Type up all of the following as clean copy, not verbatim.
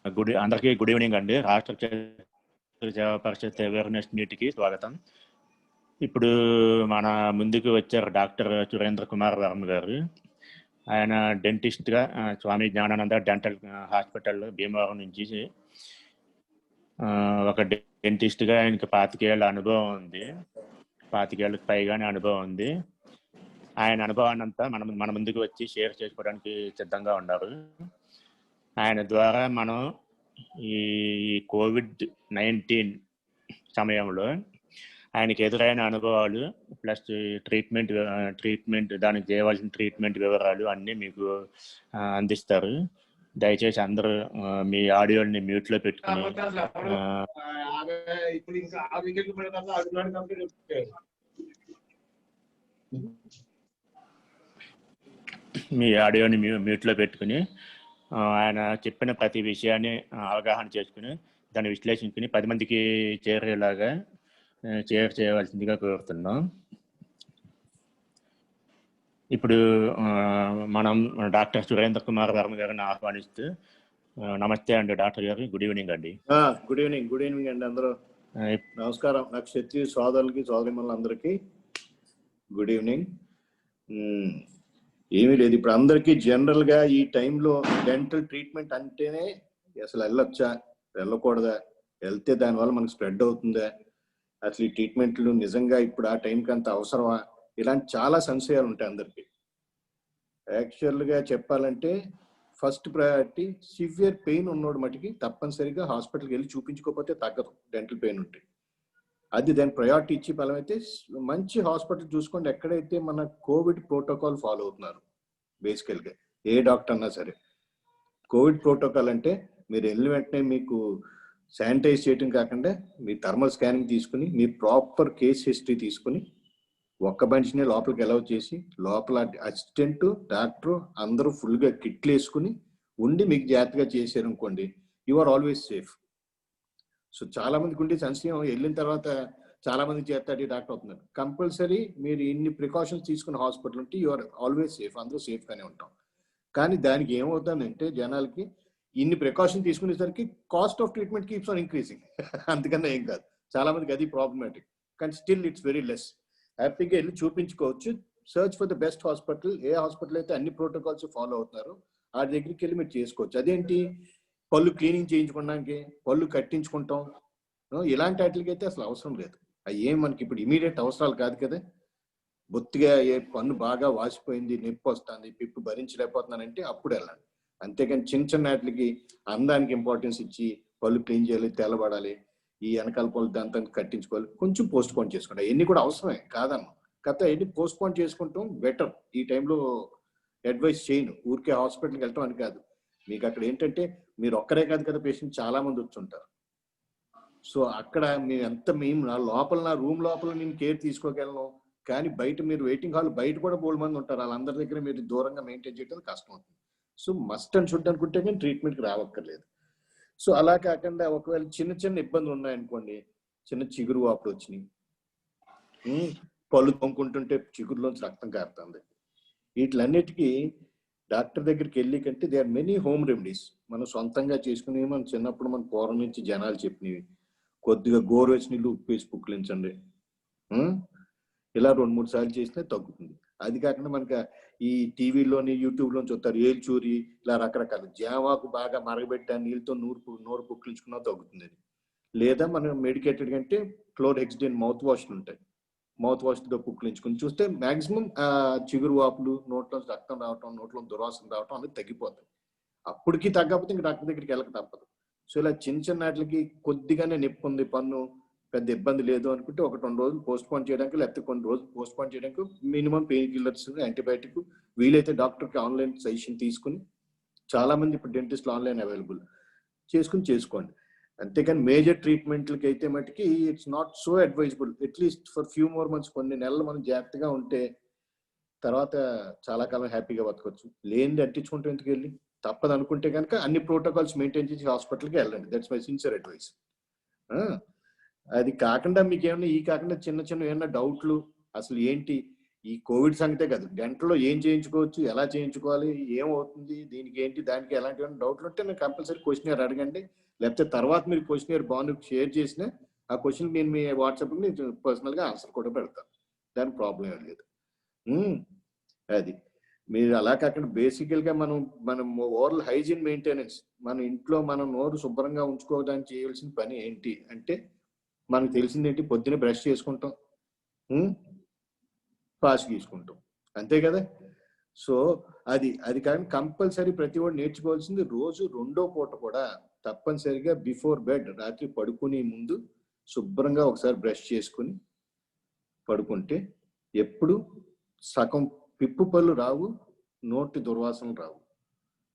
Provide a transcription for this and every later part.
అందరికీ good evening అండి. రాష్ట్ర సేవా పరిషత్ అవేర్నెస్ మీట్కి స్వాగతం. ఇప్పుడు మన ముందుకు వచ్చారు డాక్టర్ సురేంద్ర కుమార్ వర్మ గారు. ఆయన డెంటిస్ట్గా స్వామి జ్ఞానానంద డెంటల్ హాస్పిటల్ భీమవరం నుంచి ఒక డెంటిస్ట్గా ఆయనకి 25 ఏళ్ళ అనుభవం ఉంది. 25 ఏళ్ళకి పైగానే అనుభవం ఉంది. ఆయన అనుభవాన్ని అంతా మన ముందుకు వచ్చి షేర్ చేసుకోవడానికి సిద్ధంగా ఉన్నారు. ఆయన ద్వారా మనం ఈ COVID-19 సమయంలో ఆయనకి ఎదురైన అనుభవాలు ప్లస్ ట్రీట్మెంట్ దానికి చేయవలసిన ట్రీట్మెంట్ వివరాలు అన్నీ మీకు అందిస్తారు. దయచేసి అందరూ మీ ఆడియోని మ్యూట్లో పెట్టుకుని మ్యూట్లో పెట్టుకుని ఆయన చెప్పిన ప్రతి విషయాన్ని అవగాహన చేసుకుని దాన్ని విశ్లేషించుకుని 10 మందికి చేరేలాగా షేర్ చేయవలసిందిగా కోరుతున్నాం. ఇప్పుడు మనం డాక్టర్ సురేంద్ర కుమార్ వర్మ గారిని ఆహ్వానిస్తూ, నమస్తే అండి డాక్టర్ గారు. గుడ్ ఈవినింగ్ అండి. గుడ్ ఈవినింగ్ అండి అందరూ. నమస్కారం. నాకు క్షత్రియ సోదరులకి సోదరిమణులందరికీ గుడ్ ఈవినింగ్. ఏమీ లేదు, ఇప్పుడు అందరికీ జనరల్ గా ఈ టైంలో డెంటల్ ట్రీట్మెంట్ అంటేనే అసలు వెళ్ళొచ్చా వెళ్ళకూడదా, వెళ్తే దానివల్ల మనకు స్ప్రెడ్ అవుతుందా, అసలు ఈ ట్రీట్మెంట్లు నిజంగా ఇప్పుడు ఆ టైంకి అంత అవసరమా, ఇలాంటి చాలా సంశయాలు ఉంటాయి అందరికి. యాక్చువల్గా చెప్పాలంటే ఫస్ట్ ప్రయారిటీ సివియర్ పెయిన్ ఉన్నోడు మటుకి తప్పనిసరిగా హాస్పిటల్కి వెళ్ళి చూపించుకోకపోతే తగ్గదు. డెంటల్ పెయిన్ ఉంటే అది దాని ప్రయారిటీ ఇచ్చి బలమైతే మంచి హాస్పిటల్ చూసుకోండి. ఎక్కడైతే మన కోవిడ్ ప్రోటోకాల్ ఫాలో అవుతున్నారు, బేసికల్గా ఏ డాక్టర్ అన్నా సరే కోవిడ్ ప్రోటోకాల్ అంటే మీరు వెళ్ళిన వెంటనే మీకు శానిటైజ్ చేయడం కాకుండా మీ థర్మల్ స్కానింగ్ తీసుకుని మీ ప్రాపర్ కేస్ హిస్టరీ తీసుకుని ఒక్క మనిషిని లోపలికి అలౌ చేసి లోపల అసిస్టెంట్ డాక్టర్ అందరూ ఫుల్గా కిట్లు వేసుకుని ఉండి మీకు జాగ్రత్తగా చేశారు అనుకోండి, you are always safe. So చాలా మందికి ఉండే సంశయం, వెళ్ళిన తర్వాత చాలా మంది చేస్తాడు డాక్టర్ అవుతున్నారు. కంపల్సరీ మీరు ఇన్ని ప్రికాషన్స్ తీసుకున్న హాస్పిటల్ ఉంటే యు ఆర్ ఆల్వేస్ సేఫ్, అందరూ సేఫ్గానే ఉంటాం. కానీ దానికి ఏమవుతుందంటే జనాలకి ఇన్ని ప్రికాషన్ తీసుకునేసరికి cost of treatment keeps on increasing. అందుకన్నా ఏం కాదు, చాలా మందికి అది ప్రాబ్లమాటిక్. కానీ స్టిల్ ఇట్స్ వెరీ లెస్. హ్యాపీగా వెళ్ళి చూపించుకోవచ్చు. Search for the best hospital. A hospital అయితే అన్ని ప్రోటోకాల్స్ ఫాలో అవుతున్నారు ఆ దగ్గరికి వెళ్ళి మీరు చేసుకోవచ్చు. అదేంటి, పళ్ళు క్లీనింగ్ చేయించుకోవడానికి, పళ్ళు కట్టించుకుంటాం, ఇలాంటి వాటికి అయితే అసలు అవసరం లేదు. అవి ఏం మనకి ఇప్పుడు ఇమీడియట్ అవసరాలు కాదు కదా. బొత్తిగా ఏ పన్ను బాగా వాసిపోయింది, నొప్పి వస్తుంది, పిప్పు భరించలేకపోతున్నానంటే అప్పుడు వెళ్ళండి. అంతేకాని చిన్న వాటికి అందానికి ఇంపార్టెన్స్ ఇచ్చి పళ్ళు క్లీన్ చేయాలి, తెల్లబడాలి, ఈ వెనకాల పళ్ళు దాంతో కట్టించుకోవాలి, కొంచెం పోస్ట్ పోన్ చేసుకోండి. అవన్నీ కూడా అవసరమే కాదన్న కథ. అవన్నీ పోస్ట్ పోన్ చేసుకుంటాం బెటర్. ఈ టైంలో అడ్వైస్ చేయను, ఊరికే హాస్పిటల్కి వెళ్ళటం అని కాదు. మీకు అక్కడ ఏంటంటే మీరు ఒక్కరే కాదు కదా, పేషెంట్ చాలా మంది వచ్చుంటారు. సో అక్కడ మేము నా రూమ్ లోపల నేను కేర్ తీసుకోగలను, కానీ బయట మీరు వెయిటింగ్ హాల్ బయట కూడా బోల్డ్ మంది ఉంటారు. వాళ్ళందరి దగ్గర మీరు దూరంగా మెయింటైన్ చేయడం కష్టం అవుతుంది. సో మస్ట్ అండ్ షుడ్ అనుకుంటే కానీ ట్రీట్మెంట్కి రావక్కర్లేదు. సో అలా కాకుండా ఒకవేళ చిన్న ఇబ్బందులు ఉన్నాయనుకోండి, చిన్న చిగురు వాపులు వచ్చినాయి, పళ్ళు తొంకుంటుంటే చిగురులోంచి రక్తం కారుతుంది, వీటిలన్నిటికీ డాక్టర్ దగ్గరికి వెళ్ళి కంటే they are many home remedies. మనం సొంతంగా చేసుకుని మనం చిన్నప్పుడు మన పూర్వం నుంచి జనాలు చెప్పినవి, కొద్దిగా గోరువెచ్చని నీళ్ళు ఉప్పు వేసి పుక్కిలించండి, ఇలా 2-3 సార్లు చేసినా తగ్గుతుంది. అది కాకుండా మనకి ఈ టీవీలోని యూట్యూబ్లోని చూస్తారు ఏల్చూరి, ఇలా రకరకాల జామాకు బాగా మరగబెట్టి ఆ నీళ్ళతో నోరు పుక్కిలించుకున్నా తగ్గుతుంది. లేదా మనం మెడికేటెడ్ కంటే క్లోర్హెక్సిడిన్ మౌత్ వాష్లు ఉంటాయి, మౌత్ వాష్తో పుక్కిలించుకుని చూస్తే మాక్సిమం చిగురు వాపులు, నోట్లో రక్తం రావటం, నోట్లో దుర్వాసన రావటం అనేది తగ్గిపోతుంది. అప్పటికి తగ్గకపోతే ఇంక డాక్టర్ దగ్గరికి వెళ్ళక తప్పదు. సో ఇలా చిన్న వాటికి కొద్దిగానే నొప్పి ఉంది, పన్ను పెద్ద ఇబ్బంది లేదు అనుకుంటే 1-2 రోజులు పోస్ట్ పోన్ చేయడానికి, లేకపోతే కొన్ని రోజులు పోస్ట్ పోన్ చేయడానికి మినిమం పెయిన్ కిల్లర్స్, యాంటీబయాటిక్, వీలైతే డాక్టర్కి ఆన్లైన్ సజెషన్ తీసుకుని, చాలా మంది ఇప్పుడు డెంటిస్ట్లు ఆన్లైన్ అవైలబుల్ చేసుకోండి. అంతేకాని మేజర్ ట్రీట్మెంట్లకి అయితే మటుకి it's not so advisable. At least for few more months, కొన్ని నెలలు మనం జాగ్రత్తగా ఉంటే తర్వాత చాలా కాలం హ్యాపీగా బతకొచ్చు. లేనిది అంటించుకుంటే ఎందుకు వెళ్ళి, తప్పదు అనుకుంటే కనుక అన్ని ప్రోటోకాల్స్ మెయింటైన్ చేసి హాస్పిటల్కి వెళ్ళండి. That's my sincere advice. అది కాకుండా మీకు ఏమన్నా కాకుండా చిన్న ఏమన్నా డౌట్లు, అసలు ఏంటి ఈ కోవిడ్ సంగతే కాదు, డెంటల్లో ఏం చేయించుకోవచ్చు, ఎలా చేయించుకోవాలి, ఏమవుతుంది, దీనికి ఏంటి, దానికి ఎలాంటి డౌట్లు ఉంటే నేను కంపల్సరీ క్వశ్చనర్ అడగండి. లేకపోతే తర్వాత మీరు క్వశ్చనర్ బాను షేర్ చేసిన ఆ క్వశ్చన్ నేను మీ వాట్సాప్కి నేను పర్సనల్గా ఆన్సర్ కూడా పెడతాను. దానికి ప్రాబ్లం ఏం లేదు. అది మీరు అలా కాకుండా బేసికల్గా మనం ఓరల్ హైజీన్ మెయింటెనెన్స్, మన ఇంట్లో మనం నోరు శుభ్రంగా ఉంచుకోవడానికి చేయవలసిన పని ఏంటి అంటే, మనకు తెలిసింది ఏంటి, పొద్దున్నే బ్రష్ చేసుకుంటాం, పాస్ గీసుకుంటాం, అంతే కదా. సో అది కానీ కంపల్సరీ ప్రతి వాడు నేర్చుకోవాల్సింది, రోజు 2వ పూట కూడా తప్పనిసరిగా బిఫోర్ బెడ్, రాత్రి పడుకునే ముందు శుభ్రంగా ఒకసారి బ్రష్ చేసుకుని పడుకుంటే ఎప్పుడు సగం పిప్పు పళ్ళు రావు, నోటి దుర్వాసన రావు.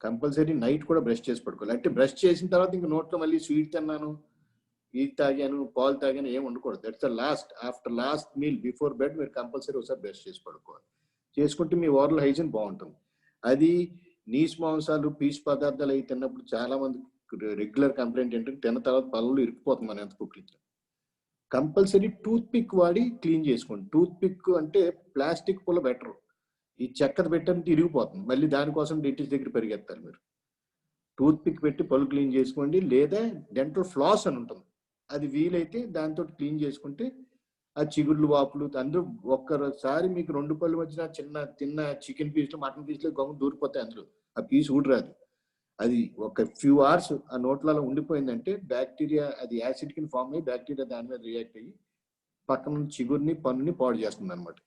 కంపల్సరీ నైట్ కూడా బ్రష్ చేసి పడుకోవాలి. అంటే బ్రష్ చేసిన తర్వాత ఇంక నోట్లో మళ్ళీ స్వీట్ తిన్నాను, ఇది తాగాను, పాలు తాగాను ఏం ఉండకూడదు. That's the last, after last meal before bed మీరు కంపల్సరీ ఒకసారి బ్రష్ చేసి పడుకోవాలి. చేసుకుంటే మీ ఓరల్ హైజీన్ బాగుంటుంది. అది నీసు మాంసాలు, పీచు పదార్థాలు అవి తిన్నప్పుడు చాలా మంది రెగ్యులర్ కంప్లైంట్ ఏంటంటే తిన్న తర్వాత పళ్ళు ఇరుక్కుపోతుంది మనం ఎంత పుక్కించాం. కంపల్సరీ టూత్ పిక్ వాడి క్లీన్ చేసుకోండి. టూత్ పిక్ అంటే ప్లాస్టిక్ పుల్ల బెటర్, ఈ చెక్కది పెట్టంటే ఇరిగిపోతుంది, మళ్ళీ దానికోసం డెంటిస్ట్ దగ్గర పరిగెత్తారు మీరు. టూత్ పిక్ పెట్టి పళ్ళు క్లీన్ చేసుకోండి. లేదా డెంటల్ ఫ్లాస్ అని ఉంటుంది, అది వీలైతే దాంతో క్లీన్ చేసుకుంటే ఆ చిగుళ్ళు వాపులు అందరూ ఒక్కసారి మీకు 2 పళ్ళు మధ్యన తిన్న చికెన్ పీస్లు, మటన్ పీస్లు గమ్ము దూరిపోతాయి, అందులో ఆ పీస్ ఊడిరాదు. అది ఒక ఫ్యూ అవర్స్ ఆ నోట్లలో ఉండిపోయిందంటే బ్యాక్టీరియా, అది యాసిడ్ కింద ఫామ్ అయ్యి బ్యాక్టీరియా దాని మీద రియాక్ట్ అయ్యి పక్కన చిగురిని పన్నుని పాడు చేస్తుంది అనమాట.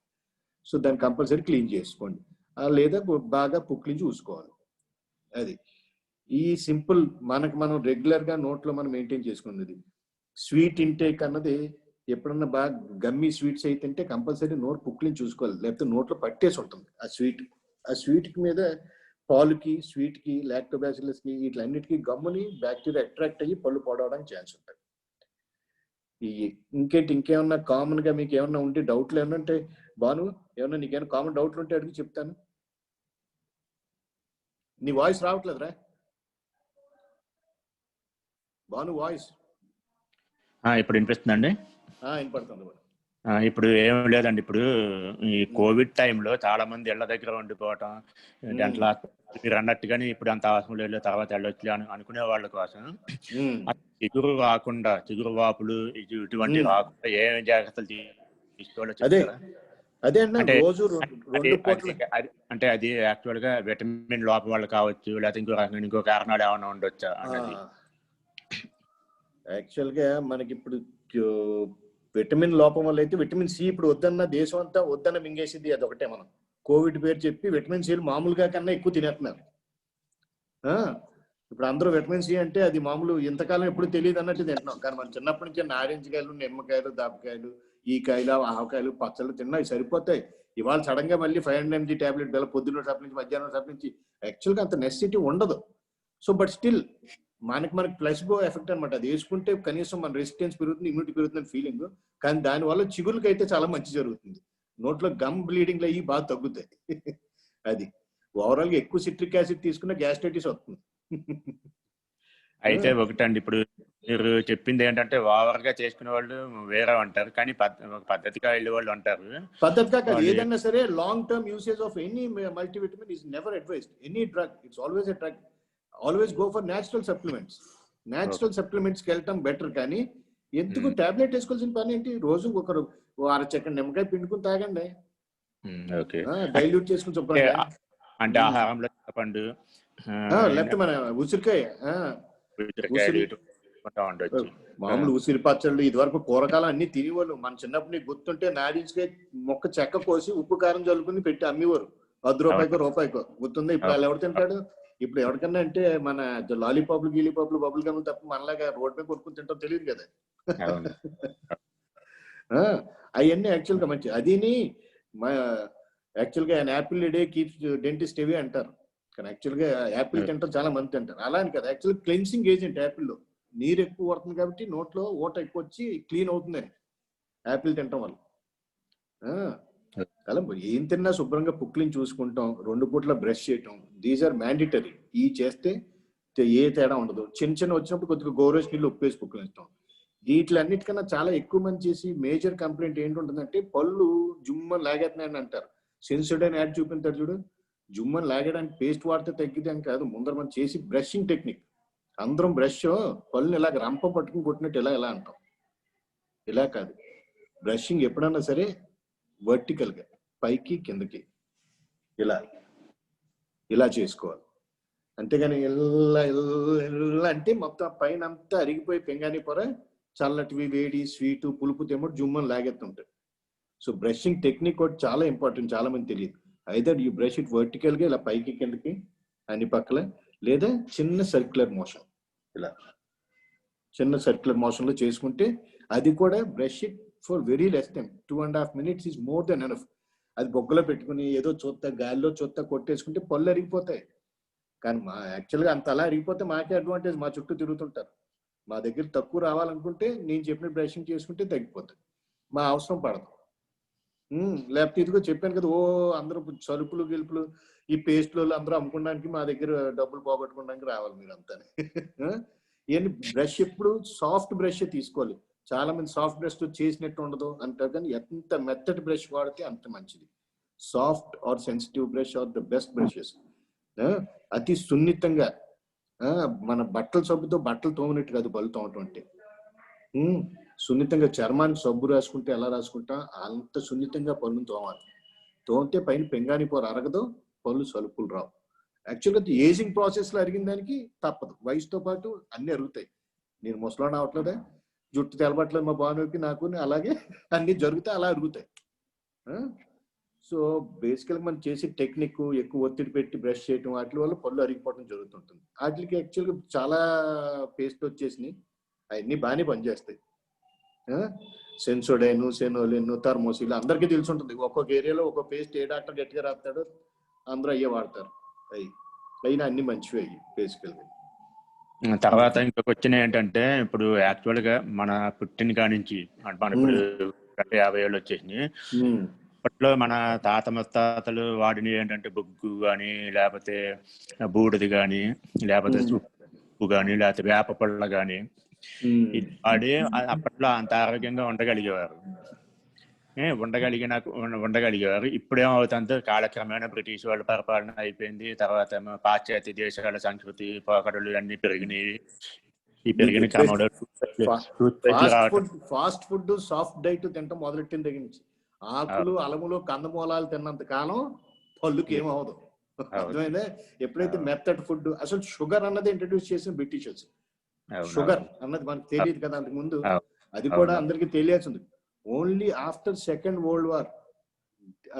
సో దాన్ని కంపల్సరీ క్లీన్ చేసుకోండి. లేదా బాగా పుక్లించి చూసుకోవాలి. అది ఈ సింపుల్ మనం రెగ్యులర్గా నోట్లో మనం మెయింటైన్ చేసుకున్నది. స్వీట్ ఇంటేక్ అన్నది ఎప్పుడన్నా బాగా గమ్మీ స్వీట్స్ అయితే కంపల్సరీ నోరు పుక్లించి చూసుకోవాలి, లేకపోతే నోట్లో పట్టేసి ఉంటుంది ఆ స్వీట్ మీద పాలుకి, స్వీట్కి, లాక్టోబాసిల్లస్కి, వీటిలన్నిటికీ గమ్ముని బ్యాక్టీరియా అట్రాక్ట్ అయ్యి పళ్ళు పొడవడానికి ఛాన్స్ ఉంటుంది. ఇంకేమన్నా కామన్గా మీకు ఏమన్నా ఉంటే డౌట్లు ఏమన్నా ఉంటే బాను, ఏమన్నా నీకేమైనా కామన్ డౌట్లు ఉంటే అడిగి చెప్తాను. నీ వాయిస్ రావట్లేదురా బాను, వాయిస్ ఇప్పుడు వినిపిస్తుందండి? వినపడుతుంది. ఇప్పుడు ఏం లేదండి, ఇప్పుడు ఈ కోవిడ్ టైంలో చాలా మంది ఇళ్ల దగ్గర ఉండిపోవటం, దాంట్లో మీరు అన్నట్టుగానే ఇప్పుడు అంత అవసరం లేదు, తర్వాత వెళ్ళొచ్చు అని అనుకునే వాళ్ళ కోసం చిగురు రాకుండా, చిగురు వాపులు ఇటువంటి రాకుండా ఏం జాగ్రత్తలు తీసుకోవాలో చెప్తారా? అంటే అది యాక్చువల్ గా విటమిన్ లోపం వల్ల కావచ్చు, లేకపోతే ఇంకో కారణాలు ఏమైనా ఉండొచ్చా అనేది. యాక్చువల్ గా మనకి ఇప్పుడు విటమిన్ లోపం వల్ల అయితే విటమిన్ సి ఇప్పుడు వద్దన్న దేశం అంతా వద్దన్న మింగేసింది. అదొకటే. మనం కోవిడ్ పేరు చెప్పి విటమిన్ సి మామూలుగా కన్నా ఎక్కువ తినేస్తున్నారు. ఇప్పుడు అందరూ విటమిన్ సి అంటే అది మామూలు ఇంతకాలం ఎప్పుడు తెలియదు అన్నట్టు తింటున్నాం. కానీ మనం చిన్నప్పటి నుంచి నారింజకాయలు, నిమ్మకాయలు, దాపకాయలు, ఈ కాయలు, ఆవకాయలు, పచ్చళ్ళు తిన్నా సరిపోతాయి. ఇవాళ సడన్ గా మళ్ళీ 500 mg టాబ్లెట్ బెల్ల పొద్దున్న సప్ నుంచి మధ్యాహ్నం సప్ నుంచి యాక్చువల్గా అంత నెసెసిటీ ఉండదు. సో బట్ స్టిల్ మనకి ప్లస్బో ఎఫెక్ట్ అనమాట. అది వేసుకుంటే కనీసం మన రెసిస్టెన్స్ పెరుగుతుంది, ఇమ్యూనిటీ పెరుగుతుంది ఫీలింగ్. కానీ దానివల్ల చిగుళ్ళకి అయితే చాలా మంచి జరుగుతుంది. నోట్లో గమ్ బ్లీడింగ్లు అయ్యి బాగా తగ్గుతాయి. అది ఓవరాల్ గా ఎక్కువ సిట్రిక్ యాసిడ్ తీసుకున్న గ్యాస్ట్రైటిస్ వస్తుంది. అయితే ఒకటండి, ఇప్పుడు మీరు చెప్పింది ఏంటంటే ఓవర్ గా చేసుకునే వాళ్ళు వేరే అంటారు, కానీ పద్ధతిగా వెళ్ళే వాళ్ళు అంటారు. పద్ధతిగా కాదు, ఏదన్నా సరే long term usage of any multivitamin is never advised. Any drug, it's always a drug. Always go for natural supplements. Natural సప్లిమెంట్స్కి వెళ్ళటం బెటర్. కానీ ఎందుకు టాబ్లెట్ వేసుకోవాల్సిన పని ఏంటి? రోజు ఒకరు అరచెక్క నిమ్మకాయ పిండుకుని తాగండి, డైల్యూట్ చేసుకుని చెప్పండి. అంటే ఆహారంలో పండు, లేకపోతే మన ఉసిరికాయ, మామూలు ఉసిరి పచ్చళ్ళు, ఇది వరకు కూరగాయలు అన్ని తినేవాళ్ళు. మన చిన్నప్పుడు నీకు గుర్తుంటే నారింజకాయ మొక్క చెక్క కోసి ఉప్పు కారం చల్లుకుని పెట్టి అమ్మేవారు, 10 రూపాయకో రూపాయకో. గుర్తుందా? ఇప్పుడు వాళ్ళు ఎవరు తింటాడు? ఇప్పుడు ఎవరికన్నా అంటే మన లాలీపాప్లు, గీలీపాప్లు, బబుల్ గమ్లు తప్ప మనలాగా రోడ్ మీద కొనుక్కుని తింటాం తెలియదు కదా. అవన్నీ యాక్చువల్గా మంచి. అదిని యాక్చువల్గా యాపిల్ డే కీప్స్ డెంటిస్ట్ అవే అంటారు. కానీ యాక్చువల్గా యాపిల్ తింటాం చాలా మంది తింటారు. అలా అని కదా, యాక్చువల్గా క్లెన్సింగ్ ఏజెంట్ యాపిల్లో. నీరు ఎక్కువ పడుతుంది కాబట్టి నోట్లో ఓట ఎక్కువ వచ్చి క్లీన్ అవుతుందని యాపిల్ తినటం వల్ల. అలా ఏం తిన్నా శుభ్రంగా పుక్లిని చూసుకుంటాం, 2 పూట్ల బ్రష్ చేయటం, దీస్ ఆర్ మ్యాండేటరీ. ఈ చేస్తే ఏ తేడా ఉండదు. చిన్న వచ్చినప్పుడు కొద్దిగా గోరోజ్ నీళ్ళు ఉప్పేసి పుక్లిస్తాం. వీటిలన్నిటికన్నా చాలా ఎక్కువ మంది చేసి మేజర్ కంప్లైంట్ ఏంటుంటుందంటే పళ్ళు జుమ్మ లాగేస్తున్నాయని అంటారు. సెన్సోడైన్ యాడ్ చూపించారు చూడు, జుమ్మని లాగడానికి పేస్ట్ వాడితే తగ్గితే అని కాదు, ముందర మనం చేసి బ్రషింగ్ టెక్నిక్. అందరం బ్రష్ పళ్ళుని ఇలాగ రంప పట్టుకుని కొట్టినట్టు ఇలా అంటాం, ఇలా కాదు. బ్రషింగ్ ఎప్పుడన్నా సరే వర్టికల్ గా పైకి కిందకి ఇలా చేసుకోవాలి. అంతేగాని ఇలా అంటే మొత్తం పైన అంతా అరిగిపోయి పెంగాని పొర చల్లటివి, వేడి, స్వీటు, పులుపు తెమ్మటి జుమ్మని లాగెత్తుంటాయి. సో బ్రషింగ్ టెక్నిక్ కూడా చాలా ఇంపార్టెంట్, చాలా మంది తెలియదు. Either you brush it vertical గా ఇలా పైకి కిందకి అన్ని పక్కల, లేదా చిన్న సర్క్యులర్ మోషన్, ఇలా చిన్న సర్క్యులర్ మోషన్ లో చేసుకుంటే, అది కూడా brush it for very less time, 2.5 minutes is more than enough. అది బొగ్గలో పెట్టుకుని ఏదో చూస్తా గాలిలో చూస్తా కొట్టేసుకుంటే పళ్ళు అరిగిపోతాయి. కానీ యాక్చువల్గా అంత అలా అరిగిపోతే మాకే అడ్వాంటేజ్, మా చుట్టూ తిరుగుతుంటారు. మా దగ్గర తక్కువ రావాలనుకుంటే నేను చెప్పిన బ్రషింగ్ చేసుకుంటే తగ్గిపోతుంది, మా అవసరం పడదు. లేకపోతే ఇదిగో చెప్పాను కదా, అందరూ సరుకులు గిలుపులు ఈ పేస్ట్లు అందరూ అమ్ముకోవడానికి మా దగ్గర డబ్బులు పోగొట్టుకోవడానికి రావాలి మీరంతా. ఇవన్నీ బ్రష్ ఎప్పుడు సాఫ్ట్ బ్రష్ తీసుకోవాలి. చాలా మంది సాఫ్ట్ బ్రష్ తో చేసినట్టు ఉండదు అంటారు, కానీ ఎంత మెత్తటి బ్రష్ వాడితే అంత మంచిది. Soft or sensitive brush are the best brushes. అతి సున్నితంగా మన బట్టల సబ్బుతో బట్టలు తోమినట్టు కాదు పళ్ళు తోమటం అంటే. సున్నితంగా చర్మానికి సబ్బు రాసుకుంటే ఎలా రాసుకుంటా అంత సున్నితంగా పళ్ళును తోమాలి. తోమితే పైన పెంగాని పొర అరగదు, పళ్ళు సలుపులు రావు. యాక్చువల్గా ఏజింగ్ ప్రాసెస్ లో అరిగిన దానికి తప్పదు, వయసుతో పాటు అన్ని అరుగుతాయి. నేను ముసలాన్ని అవట్లేదే, జుట్టు తెలబట్లేదు మా బానుకి నాకు, అలాగే అన్ని జరుగుతాయి, అలా అరుగుతాయి. సో బేసికల్ మనం చేసే టెక్నిక్ ఎక్కువ ఒత్తిడి పెట్టి బ్రష్ చేయటం వాటి వల్ల పళ్ళు అరిగిపోవడం జరుగుతుంటుంది. వాటికి యాక్చువల్గా చాలా పేస్ట్ వచ్చేసినాయి, అవన్నీ బాగానే పనిచేస్తాయి. సెన్సోడైన్, సెనోలిన్, థర్మోసిల్ అందరికీ తెలిసి ఉంటుంది. ఒక్కొక్క ఏరియాలో ఒక్కొక్క పేస్ట్ ఏ డాక్టర్ గట్టిగా రాస్తాడో అందరూ అయ్యే వాడతారు. అయినా అన్ని మంచివి అయ్యి బేసికల్గా. తర్వాత ఇంకొక వచ్చిన ఏంటంటే, ఇప్పుడు యాక్చువల్ గా మన పుట్టిన కాడి నుంచి మన ఇప్పుడు 50 ఏళ్ళు వచ్చేసినాయి. అప్పట్లో మన తాత ముత్తాతలు వాడిని ఏంటంటే బొగ్గు కానీ, లేకపోతే బూడిది కానీ, లేకపోతే ఉప్పు కానీ, లేకపోతే వేప పళ్ళ కానీ వాడి అప్పట్లో అంత ఆరోగ్యంగా ఉండగలిగేవారు. ఇప్పుడేమవుతుందో కాలక్రమేణా బ్రిటిష్ వాళ్ళ పరిపాలన అయిపోయింది. తర్వాత ఏమో పాశ్చాత్య దేశాల సంస్కృతి పోకడలు అన్ని పెరిగినాయి. ఈ పెరిగిన క్రమంలో ఫాస్ట్ ఫుడ్, సాఫ్ట్ డైట్ తింటాం మొదలెట్టిన దగ్గర నుంచి ఆకులు, అలములు, కందమూలాలు తిన్నంత కాలం పళ్ళుకి ఏమవదు. అర్థమైందే? ఎప్పుడైతే మెత్తడ్ ఫుడ్, అసలు షుగర్ అన్నది ఇంట్రడ్యూస్ చేసిన బ్రిటిషర్స్. షుగర్ అన్నది మనకు తెలియదు కదా అంతకు ముందు, అది కూడా అందరికి తెలియాల్సింది. Only after second world war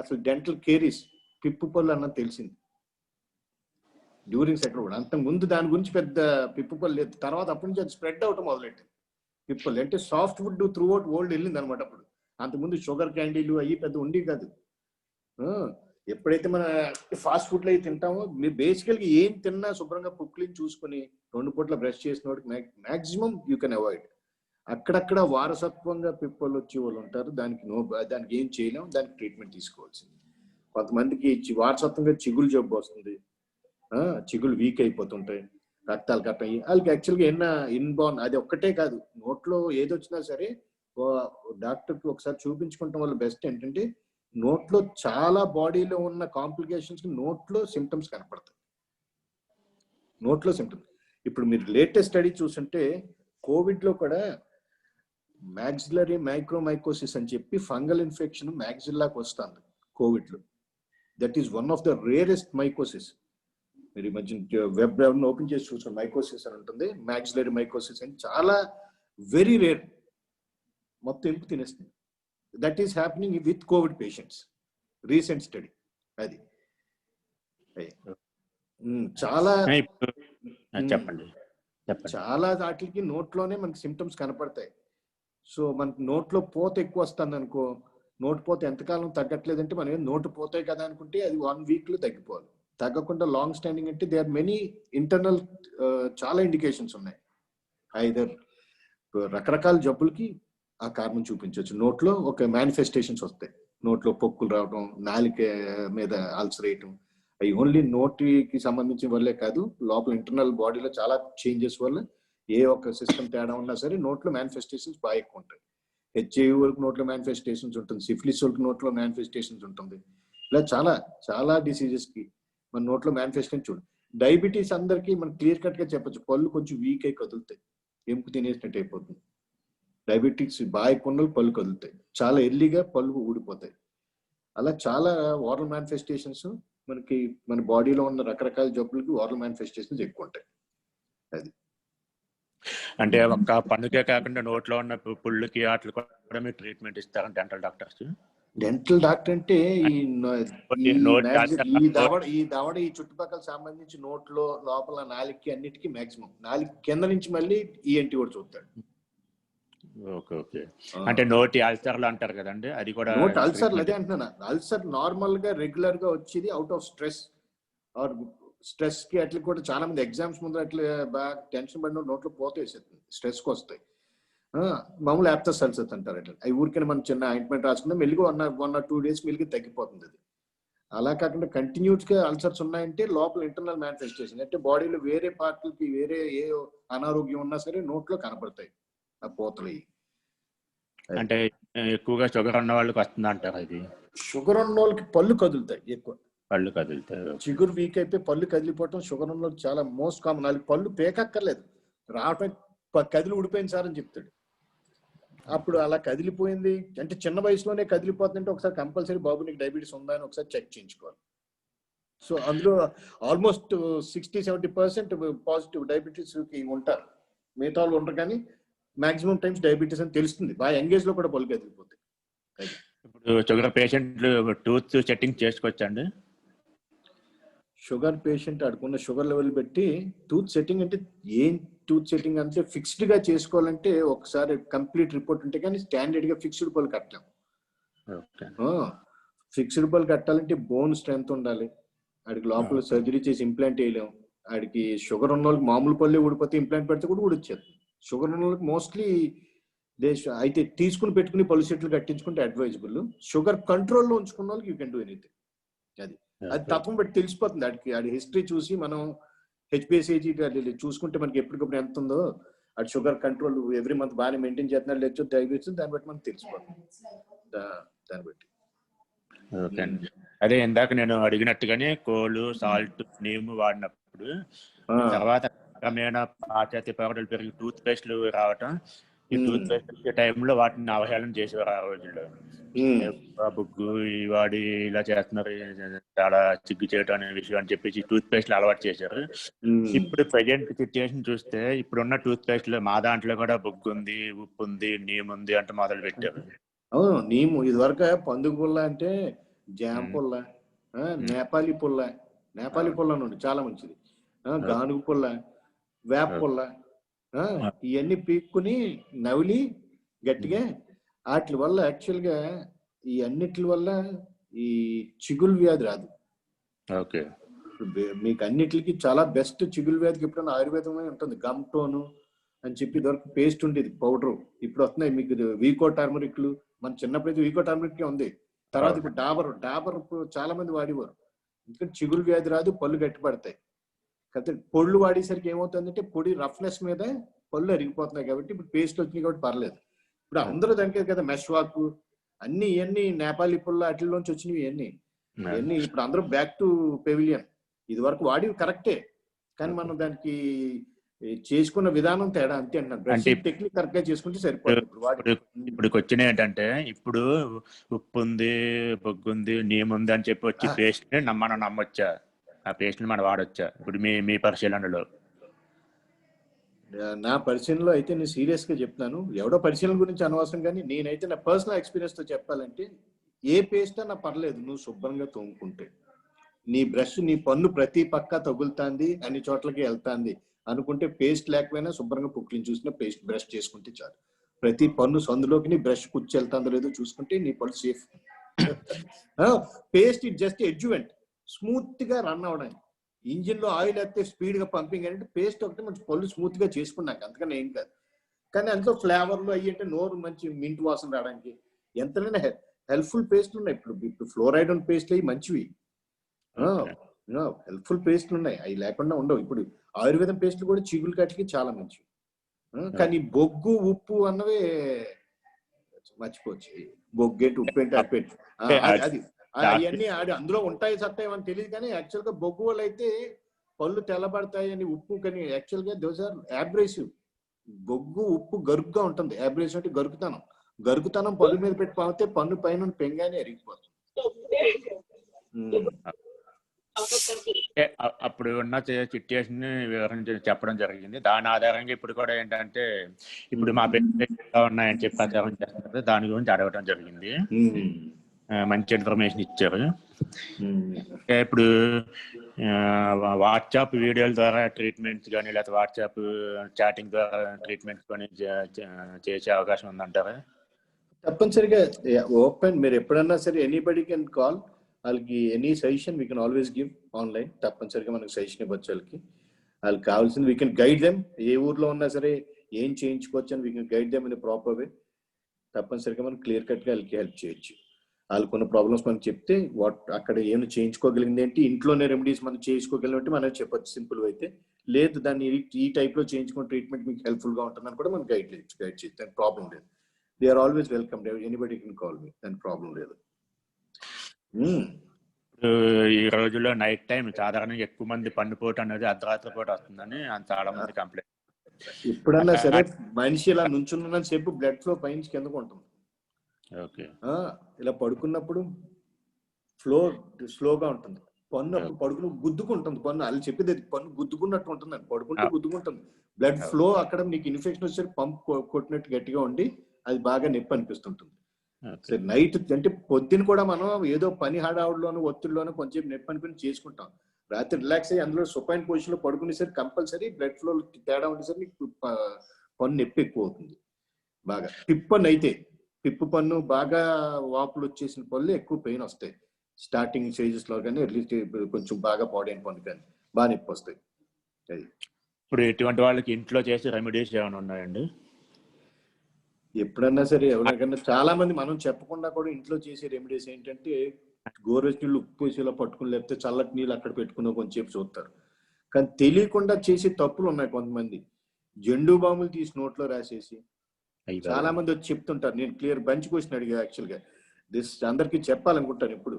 అసలు డెంటల్ కేరీస్, పిప్పు పళ్ళు అన్నది తెలిసింది. డ్యూరింగ్ సెకండ్ వరల్డ్, అంతకు ముందు దాని గురించి పెద్ద పిప్పు పళ్ళు లేదు. తర్వాత అప్పటి నుంచి అది స్ప్రెడ్ అవటం మొదలెట్టింది పిప్పులు. అంటే soft food through out world వెళ్ళింది అనమాట. అప్పుడు అంతకుముందు షుగర్ క్యాండీలు అవి పెద్ద ఉండి కాదు. ఎప్పుడైతే మన ఫాస్ట్ ఫుడ్లు అవి తింటామో, మీరు బేసికల్గా ఏం తిన్నా శుభ్రంగా కుక్లింగ్ చూసుకుని 2 పూట్ల బ్రష్ చేసిన వాడికి మ్యాక్సిమం యూ కెన్ అవాయిడ్. అక్కడక్కడ వారసత్వంగా పిప్పలు వచ్చే వాళ్ళు ఉంటారు, దానికి ఏం చేయలేం, దానికి ట్రీట్మెంట్ తీసుకోవాల్సింది. కొంతమందికి వారసత్వంగా చిగులు జబ్బు వస్తుంది, చిగులు వీక్ అయిపోతుంటాయి, రక్తాలు కట్టాయి. వాళ్ళకి యాక్చువల్గా ఇన్బార్న్ అది ఒక్కటే కాదు, నోట్లో ఏది వచ్చినా సరే డాక్టర్కి ఒకసారి చూపించుకుంటాం వల్ల బెస్ట్ ఏంటంటే, నోట్లో చాలా బాడీలో ఉన్న కాంప్లికేషన్స్ నోట్లో సిమ్టమ్స్ కనపడతాయి. నోట్లో సిమ్టమ్స్ ఇప్పుడు మీరు లేటెస్ట్ స్టడీ చూస్తుంటే, కోవిడ్ లో కూడా మ్యాక్సిలరీ మైక్రోమైకోసిస్ అని చెప్పి ఫంగల్ ఇన్ఫెక్షన్ మ్యాక్సిల్లాకి వస్తుంది కోవిడ్ లో. That is one of the rarest mycosis. మీరు ఈ మధ్య వెబ్ ఓపెన్ చేసి చూసుకోండి, మైకోసిస్ అని ఉంటుంది. మ్యాక్సిలరీ మైకోసిస్ అని చాలా వెరీ రేర్, మొత్తం ఎంపు తినేస్తుంది. That is happening with Covid patients. Recent study అది. చాలా చెప్పండి. చాలా వాటికి నోట్లోనే మనకి సిమ్టమ్స్ కనపడతాయి. సో మనకి నోట్లో పోత ఎక్కువ వస్తుంది అనుకో, నోటు పోత ఎంతకాలం తగ్గట్లేదంటే మనం నోటు పోతాయి కదా అనుకుంటే అది 1 week లో తగ్గిపోవాలి. తగ్గకుండా లాంగ్ స్టాండింగ్ అంటే దే ఆర్ మెనీ ఇంటర్నల్ చాలా ఇండికేషన్స్ ఉన్నాయి. ఐదర్ రకరకాల జబ్బులకి ఆ కారణం చూపించవచ్చు. నోట్లో ఒక మేనిఫెస్టేషన్స్ వస్తాయి, నోట్లో పొక్కులు రావడం, నాలిక మీద అల్సర్ వేయటం. అవి ఓన్లీ నోటికి సంబంధించిన వల్లే కాదు, లోపల ఇంటర్నల్ బాడీలో చాలా చేంజెస్ వల్ల ఏ ఒక్క సిస్టమ్ తేడా ఉన్నా సరే నోట్లో మేనిఫెస్టేషన్స్ బాగా ఎక్కువ ఉంటాయి. హెచ్ఐవి వరకు నోట్లో మేనిఫెస్టేషన్స్ ఉంటుంది, సిఫిలిస్ వరకు నోట్లో మేనిఫెస్టేషన్స్ ఉంటుంది. ఇలా చాలా చాలా డిసీజెస్ కి మన నోట్లో మేనిఫెస్టేషన్ చూడు. డయాబెటీస్ అందరికి మనం క్లియర్ కట్ గా చెప్పచ్చు, పళ్ళు కొంచెం వీక్ అయి కదులుతాయి, ఎంపు తినేసినట్టు అయిపోతుంది. డయాబెటిక్స్ బాగా ఎక్కువ ఉన్న పళ్ళు కదులుతాయి, చాలా ఎర్లీగా పళ్ళు ఊడిపోతాయి. అలా చాలా ఓరల్ మేనిఫెస్టేషన్స్ మనకి మన బాడీలో ఉన్న రకరకాల జబ్బులకి ఓరల్ మేనిఫెస్టేషన్స్ ఎక్కువ ఉంటాయి. అది అంటే ఒక్క పన్నుకే కాకుండా నోట్లో ఉన్న పుళ్ళకి వాటికి కూడా మీరు ట్రీట్మెంట్ ఇస్తారా డెంటల్ డాక్టర్స్? డెంటల్ డాక్టర్ అంటే ఈ దవడ ఈ చుట్టుపక్కల సంబంధించి నోట్లో లోపల నాలుగుకి అన్నిటికీ మాక్సిమం, నాలుగు కింద నుంచి మళ్ళీ ఈఎన్టీ కూడా చూస్తాడు. Okay okay. అంటే నోటి అల్సర్లు అంటారు కదండి, అది కూడా? నోటి అల్సర్లు అదే అంటున్నా. అల్సర్ నార్మల్ గా రెగ్యులర్ గా వచ్చేది out of stress or stress కి అట్లా కూడా చాలా మంది ఎగ్జామ్స్ ముందు అట్లా బాగా టెన్షన్ పడిన నోట్లో పోతే వేసేస్తుంది, స్ట్రెస్ కి వస్తాయి. మామూలు యాప్తస్ అల్సర్స్ అంటారు అట్లా. అవి ఊరికైనా మనం చిన్న ఆయింట్మెంట్ రాసుకున్నా మెల్లిగా 1 or 2 days మెల్లిగా తగ్గిపోతుంది అది. అలా కాకుండా కంటిన్యూస్ గా అల్సర్స్ ఉన్నాయంటే లోపల ఇంటర్నల్ మేనిఫెస్టేషన్ అంటే బాడీలో వేరే పార్ట్లకి వేరే ఏ అనారోగ్యం ఉన్నా సరే నోట్లో కనపడతాయి ఆ పోతలు. అంటే ఎక్కువగా షుగర్ ఉన్న వాళ్ళకి వస్తుంది అంటారు అది? షుగర్ ఉన్న వాళ్ళకి పళ్ళు కదులుతాయి ఎక్కువ, పళ్ళు కదులుతాయి. చిగురు వీక్ అయిపోయి పళ్ళు కదిలిపోవటం షుగర్ ఉన్న వాళ్ళకి చాలా మోస్ట్ కామన్. వాళ్ళకి పళ్ళు పేకక్కర్లేదు, రావటం కదిలి ఊడిపోయింది సార్ అని చెప్తాడు. అప్పుడు అలా కదిలిపోయింది అంటే చిన్న వయసులోనే కదిలిపోతుందంటే ఒకసారి కంపల్సరీ బాబు నీకు డయాబెటీస్ ఉందా అని ఒకసారి చెక్ చేయించుకోవాలి. సో అందులో ఆల్మోస్ట్ 60-70% పాజిటివ్ డయాబెటీస్ ఉంటారు, మిగతా వాళ్ళు ఉంటారు. కానీ మాక్సిమం టైమ్స్ డయాబెటీస్ అని తెలుస్తుంది బాగా యంగేజ్ లో కూడా పళ్ళు కదిలిపోతాయి. ఇప్పుడు షుగర్ పేషెంట్లు టూత్ సెట్టింగ్ చేసుకోవచ్చండి? షుగర్ పేషెంట్ అడుకున్న షుగర్ లెవెల్ పెట్టి టూత్ సెట్టింగ్ అంటే ఏం టూత్ సెట్టింగ్ అంటే ఫిక్స్డ్ గా చేసుకోవాలంటే ఒకసారి కంప్లీట్ రిపోర్ట్ ఉంటే కానీ స్టాండర్డ్ గా ఫిక్స్డ్ పళ్ళు కట్టలేము. ఫిక్స్డ్ పళ్ళు కట్టాలంటే బోన్ స్ట్రెంత్ ఉండాలి, ఆడికి లోపల సర్జరీ చేసి ఇంప్లాంట్ వేయలేము. ఆడికి షుగర్ ఉన్న వాళ్ళకి మామూలు పళ్ళు ఊడిపోతే ఇంప్లాంట్ పెడితే కూడా ఊడిచ్చేది. షుగర్ ఉన్న వాళ్ళకి మోస్ట్లీ అయితే తీసుకుని పెట్టుకుని పళ్ళు సెట్లు కట్టించుకుంటే అడ్వైజబుల్. షుగర్ కంట్రోల్లో ఉంచుకున్న వాళ్ళకి యూ కెన్ డూ ఎనీథింగ్. అది తప్పని బట్టి తెలిసిపోతుంది. ఆడి హిస్టరీ చూసి మనం హెచ్పిఎస్ఏజీ చూసుకుంటే మనకి ఎప్పటికప్పుడు ఎంత ఉందో, అది షుగర్ కంట్రోల్ ఎవ్రీ మంత్ బాగానే మెయింటైన్ చేస్తున్నారు లేచో డయాబెటీస్, దాన్ని బట్టి మనకు తెలిసిపోతుంది. దాన్ని బట్టి ఓకే అండి. అదే ఇందాక నేను అడిగినట్టుగానే కోలు సాల్ట్ నీము వాడినప్పుడు తర్వాత క్రమేణా పాశ్చాత్య పౌడర్లు పెరిగి టూత్ పేస్ట్లు రావటం, ఈ టూత్ పేస్ట్ వచ్చే టైంలో వాటిని అవహేళన చేసేవారు ఆ రోజుల్లో. బుగ్గు వాడి ఇలా చేస్తున్నారు, చాలా సిగ్గు చేయటం అనే విషయం అని చెప్పేసి టూత్ పేస్ట్లు అలవాటు చేశారు. ఇప్పుడు ప్రజెంట్ సిచ్యువేషన్ చూస్తే ఇప్పుడున్న టూత్ పేస్ట్లు మా దాంట్లో కూడా బుగ్గు ఉంది, ఉప్పు ఉంది, నీము ఉంది అంటే మొదలు పెట్టారు. అవును, నీము ఇది వరకు పందుగు పుల్ల అంటే జామ పుల్ల, నేపాలి పుల్ల, నేపాలి పుల్ల నుండి చాలా మంచిది, గానుగు పుల్ల, వేప పుల్ల, ఇవన్నీ పీక్కుని నవిలి గట్టిగా వాటి వల్ల యాక్చువల్ గా ఈ అన్నిటి వల్ల ఈ చిగులు వ్యాధి రాదు. ఓకే, మీకు అన్నిటికి చాలా బెస్ట్ చిగులు వ్యాధికి ఎప్పుడైనా ఆయుర్వేదమే ఉంటుంది. గమ్ టోను అని చెప్పి దొరకు పేస్ట్ ఉండేది పౌడర్, ఇప్పుడు వస్తున్నాయి మీకు వీకో టర్మరిక్లు. మన చిన్నప్పుడు వీకో టర్మరిక్ ఉంది, తర్వాత ఇప్పుడు డాబర్ చాలా మంది వాడేవారు. ఎందుకంటే చిగులు వ్యాధి రాదు, పళ్ళు గట్టిపడతాయి. కాకపోతే పొళ్ళు వాడేసరికి ఏమవుతుందంటే పొడి రఫ్నెస్ మీద పళ్ళు అరిగిపోతున్నాయి కాబట్టి ఇప్పుడు పేస్ట్ వచ్చినాయి కాబట్టి పర్లేదు. ఇప్పుడు అందరూ దానికి కదా మెష్వాక్ అన్ని ఇవన్నీ నేపాలి పుల్ల అట్లలోంచి వచ్చినవి ఇవన్నీ ఇప్పుడు అందరూ బ్యాక్ టు పెవిలియన్. ఇది వరకు వాడి కరెక్టే, కానీ మనం దానికి చేసుకున్న విధానం తేడా అంతే అంటున్నాను. టెక్నిక్ కరెక్ట్ గా చేసుకుంటే సరిపోతుంది. ఇప్పుడు వచ్చిన ఏంటంటే ఇప్పుడు ఉప్పు ఉంది, బొగ్గు ఉంది, నీము ఉంది అని చెప్పి వచ్చి పేస్ట్ మనం నమ్మొచ్చా? ఆ పేస్ట్ ని మనం వాడొచ్చా ఇప్పుడు మీ పరిశీలనలో? నా పరిశీలనలో అయితే నేను సీరియస్ గా చెప్తున్నాను, ఎవడో పరిశీలన గురించి అనవసరం, కానీ నేనైతే నా పర్సనల్ ఎక్స్పీరియన్స్ తో చెప్పాలంటే ఏ పేస్ట్ అన్నా పర్లేదు, నువ్వు శుభ్రంగా తోముకుంటే. నీ బ్రష్ నీ పన్ను ప్రతి పక్క తగులుతాంది, అన్ని చోట్లకి వెళ్తాంది అనుకుంటే పేస్ట్ లేకపోయినా శుభ్రంగా పుక్కిని చూసినా పేస్ట్ బ్రష్ చేసుకుంటే చాలు. ప్రతి పన్ను సందులోకి నీ బ్రష్ కుచ్చి వెళ్తాందో లేదో చూసుకుంటే నీ పన్ను safe. Paste it just adjuvant, smooth గా రన్ అవడానికి. ఇంజిన్ లో ఆయిల్ అయితే స్పీడ్ గా పంపింగ్ అంటే పేస్ట్ ఒకటి మంచి పళ్ళు స్మూత్ గా చేసుకున్నాక అంతకన్నా ఏం కాదు. కానీ అందులో ఫ్లేవర్లు అయ్యి అంటే నోరు మంచి మింట్ వాసన రావడానికి ఎంతైనా హెల్ప్ఫుల్ పేస్ట్లు ఉన్నాయి. ఇప్పుడు ఫ్లోరైడ్ ఉన్న పేస్ట్లు అవి మంచివి, హెల్ప్ఫుల్ పేస్ట్లు ఉన్నాయి, అవి లేకుండా ఉండవు. ఇప్పుడు ఆయుర్వేదం పేస్ట్లు కూడా చీగులు కాటికి చాలా మంచివి. కానీ బొగ్గు ఉప్పు అన్నవే మర్చిపోవచ్చు. బొగ్గు ఏంటి, ఉప్పు ఏంటి, అది అవన్నీ అందులో ఉంటాయి సత్తాయి అని తెలియదు, కానీ యాక్చువల్ గా బొగ్గు వాళ్ళు అయితే పళ్ళు తెల్లబడతాయి అని ఉప్పు, కానీ యాక్చువల్ గా దోస్ ఆర్ అబ్రేసివ్. బొగ్గు ఉప్పు గరుగ్గా ఉంటుంది. అబ్రేసివ్ అంటే గరుకుతనం పళ్ళు మీద పెట్టి పామితే పన్ను పైన పెంగానే అరిగిపోతుంది. అప్పుడు ఉన్న సిచ్యుయేషన్ వివరించి చెప్పడం జరిగింది. దాని ఆధారంగా ఇప్పుడు కూడా ఏంటంటే ఇప్పుడు మా పేరు ఉన్నాయని చెప్పి ప్రచారం చేస్తారు, దాని గురించి అడగడం జరిగింది. మంచి ఇన్ఫర్మేషన్ ఇచ్చారు. ఇప్పుడు వాట్సాప్ వీడియోల ద్వారా ట్రీట్మెంట్స్ కానీ లేకపోతే వాట్సాప్ చాటింగ్ ద్వారా ట్రీట్మెంట్స్ కానీ చేసే అవకాశం ఉందంటారా? తప్పనిసరిగా ఓపెన్. మీరు ఎప్పుడన్నా సరే ఎనీబడి కెన్ కాల్. వాళ్ళకి any suggestion we can always give online. తప్పనిసరిగా మనకు సజెషన్ ఇవ్వచ్చు. వాళ్ళకి కావాల్సింది వీ కెన్ గైడ్ దెమ్. ఏ ఊర్లో ఉన్నా సరే ఏం చేయించుకోవచ్చు అని we can guide them in proper way. తప్పనిసరిగా మనం క్లియర్ కట్గా వాళ్ళకి హెల్ప్ చేయొచ్చు. వాళ్ళకున్న ప్రాబ్లమ్స్ మనం చెప్తే అక్కడ ఏమైనా చేయించుకోగలిగింది ఏంటి, ఇంట్లోనే రెమెడీస్ మనం చేసుకోగలిగినట్టు మనం చెప్పొచ్చు సింపుల్ అయితే. లేదు దాన్ని ఈ టైప్లో చేయించుకున్న ట్రీట్మెంట్ మీకు హెల్ప్ఫుల్గా ఉంటుందని కూడా మనం గైడ్ చేయొచ్చు. దాని ప్రాబ్లం లేదు. They are always welcome. Anybody can call me. దాని ప్రాబ్లం లేదు. ఈ రోజుల్లో నైట్ టైం సాధారణంగా ఎక్కువ మంది పన్నుపోటు అనేది అర్ధరాత్రి పూట వస్తుందని చాలా మంది కంప్లైంట్. ఎప్పుడన్నా సరే మనిషి ఇలా నుంచున్న సేపు బ్లడ్ ఫ్లో పైన కిందకు ఉంటుంది. ఇలా పడుకున్నప్పుడు ఫ్లో స్లోగా ఉంటుంది. పన్ను పడుకుని గుద్దుకుంటుంది. పన్ను వాళ్ళు చెప్పేది పన్ను గుద్దుకున్నట్టు ఉంటుంది. పడుకుంటే గుద్దుకుంటుంది. బ్లడ్ ఫ్లో అక్కడ నీకు ఇన్ఫెక్షన్ వచ్చి పంప్ కొట్టినట్టు గట్టిగా ఉండి అది బాగా నొప్పి అనిపిస్తుంటుంది. సరే నైట్ అంటే పొద్దున కూడా మనం ఏదో పని హడావుడిలోనూ ఒత్తిడిలోనూ కొంచెం నొప్పి అనిపించి చేసుకుంటాం. రాత్రి రిలాక్స్ అయ్యి అందులో సుపైన్ పొజిషన్ లో పడుకునేసరి కంపల్సరీ బ్లడ్ ఫ్లో తేడా ఉండేసరి నీకు పన్ను నొప్పి ఎక్కువ అవుతుంది. బాగా పిప్పు పన్ను బాగా వాపులు వచ్చేసిన పళ్ళు ఎక్కువ పెయిన్ వస్తాయి. స్టార్టింగ్ స్టేజెస్ లో కానీ అట్లీస్ట్ కొంచెం బాగా పాడైన పన్ను కానీ బాగా నొప్పి వస్తాయి. అది ఇప్పుడు ఎటువంటి వాళ్ళకి ఇంట్లో చేసే రెమెడీస్ ఏమైనా ఉన్నాయండి? ఎప్పుడన్నా సరే ఎవరికన్నా చాలా మంది మనం చెప్పకుండా కూడా ఇంట్లో చేసే రెమెడీస్ ఏంటంటే గోరెస్ నీళ్ళు ఉప్పు వేసి ఇలా పట్టుకుని, లేకపోతే చల్లటి నీళ్ళు అక్కడ పెట్టుకుని కొంచెంసేపు చూస్తారు. కానీ తెలియకుండా చేసే తప్పులు ఉన్నాయి కొంతమంది. జెండు బాములు తీసి నోట్లో రాసేసి చాలా మంది వచ్చి చెప్తుంటారు. నేను క్లియర్ బంచ్ క్వశ్చన్ అడిగా. యాక్చువల్గా అందరికీ చెప్పాలనుకుంటాను. ఇప్పుడు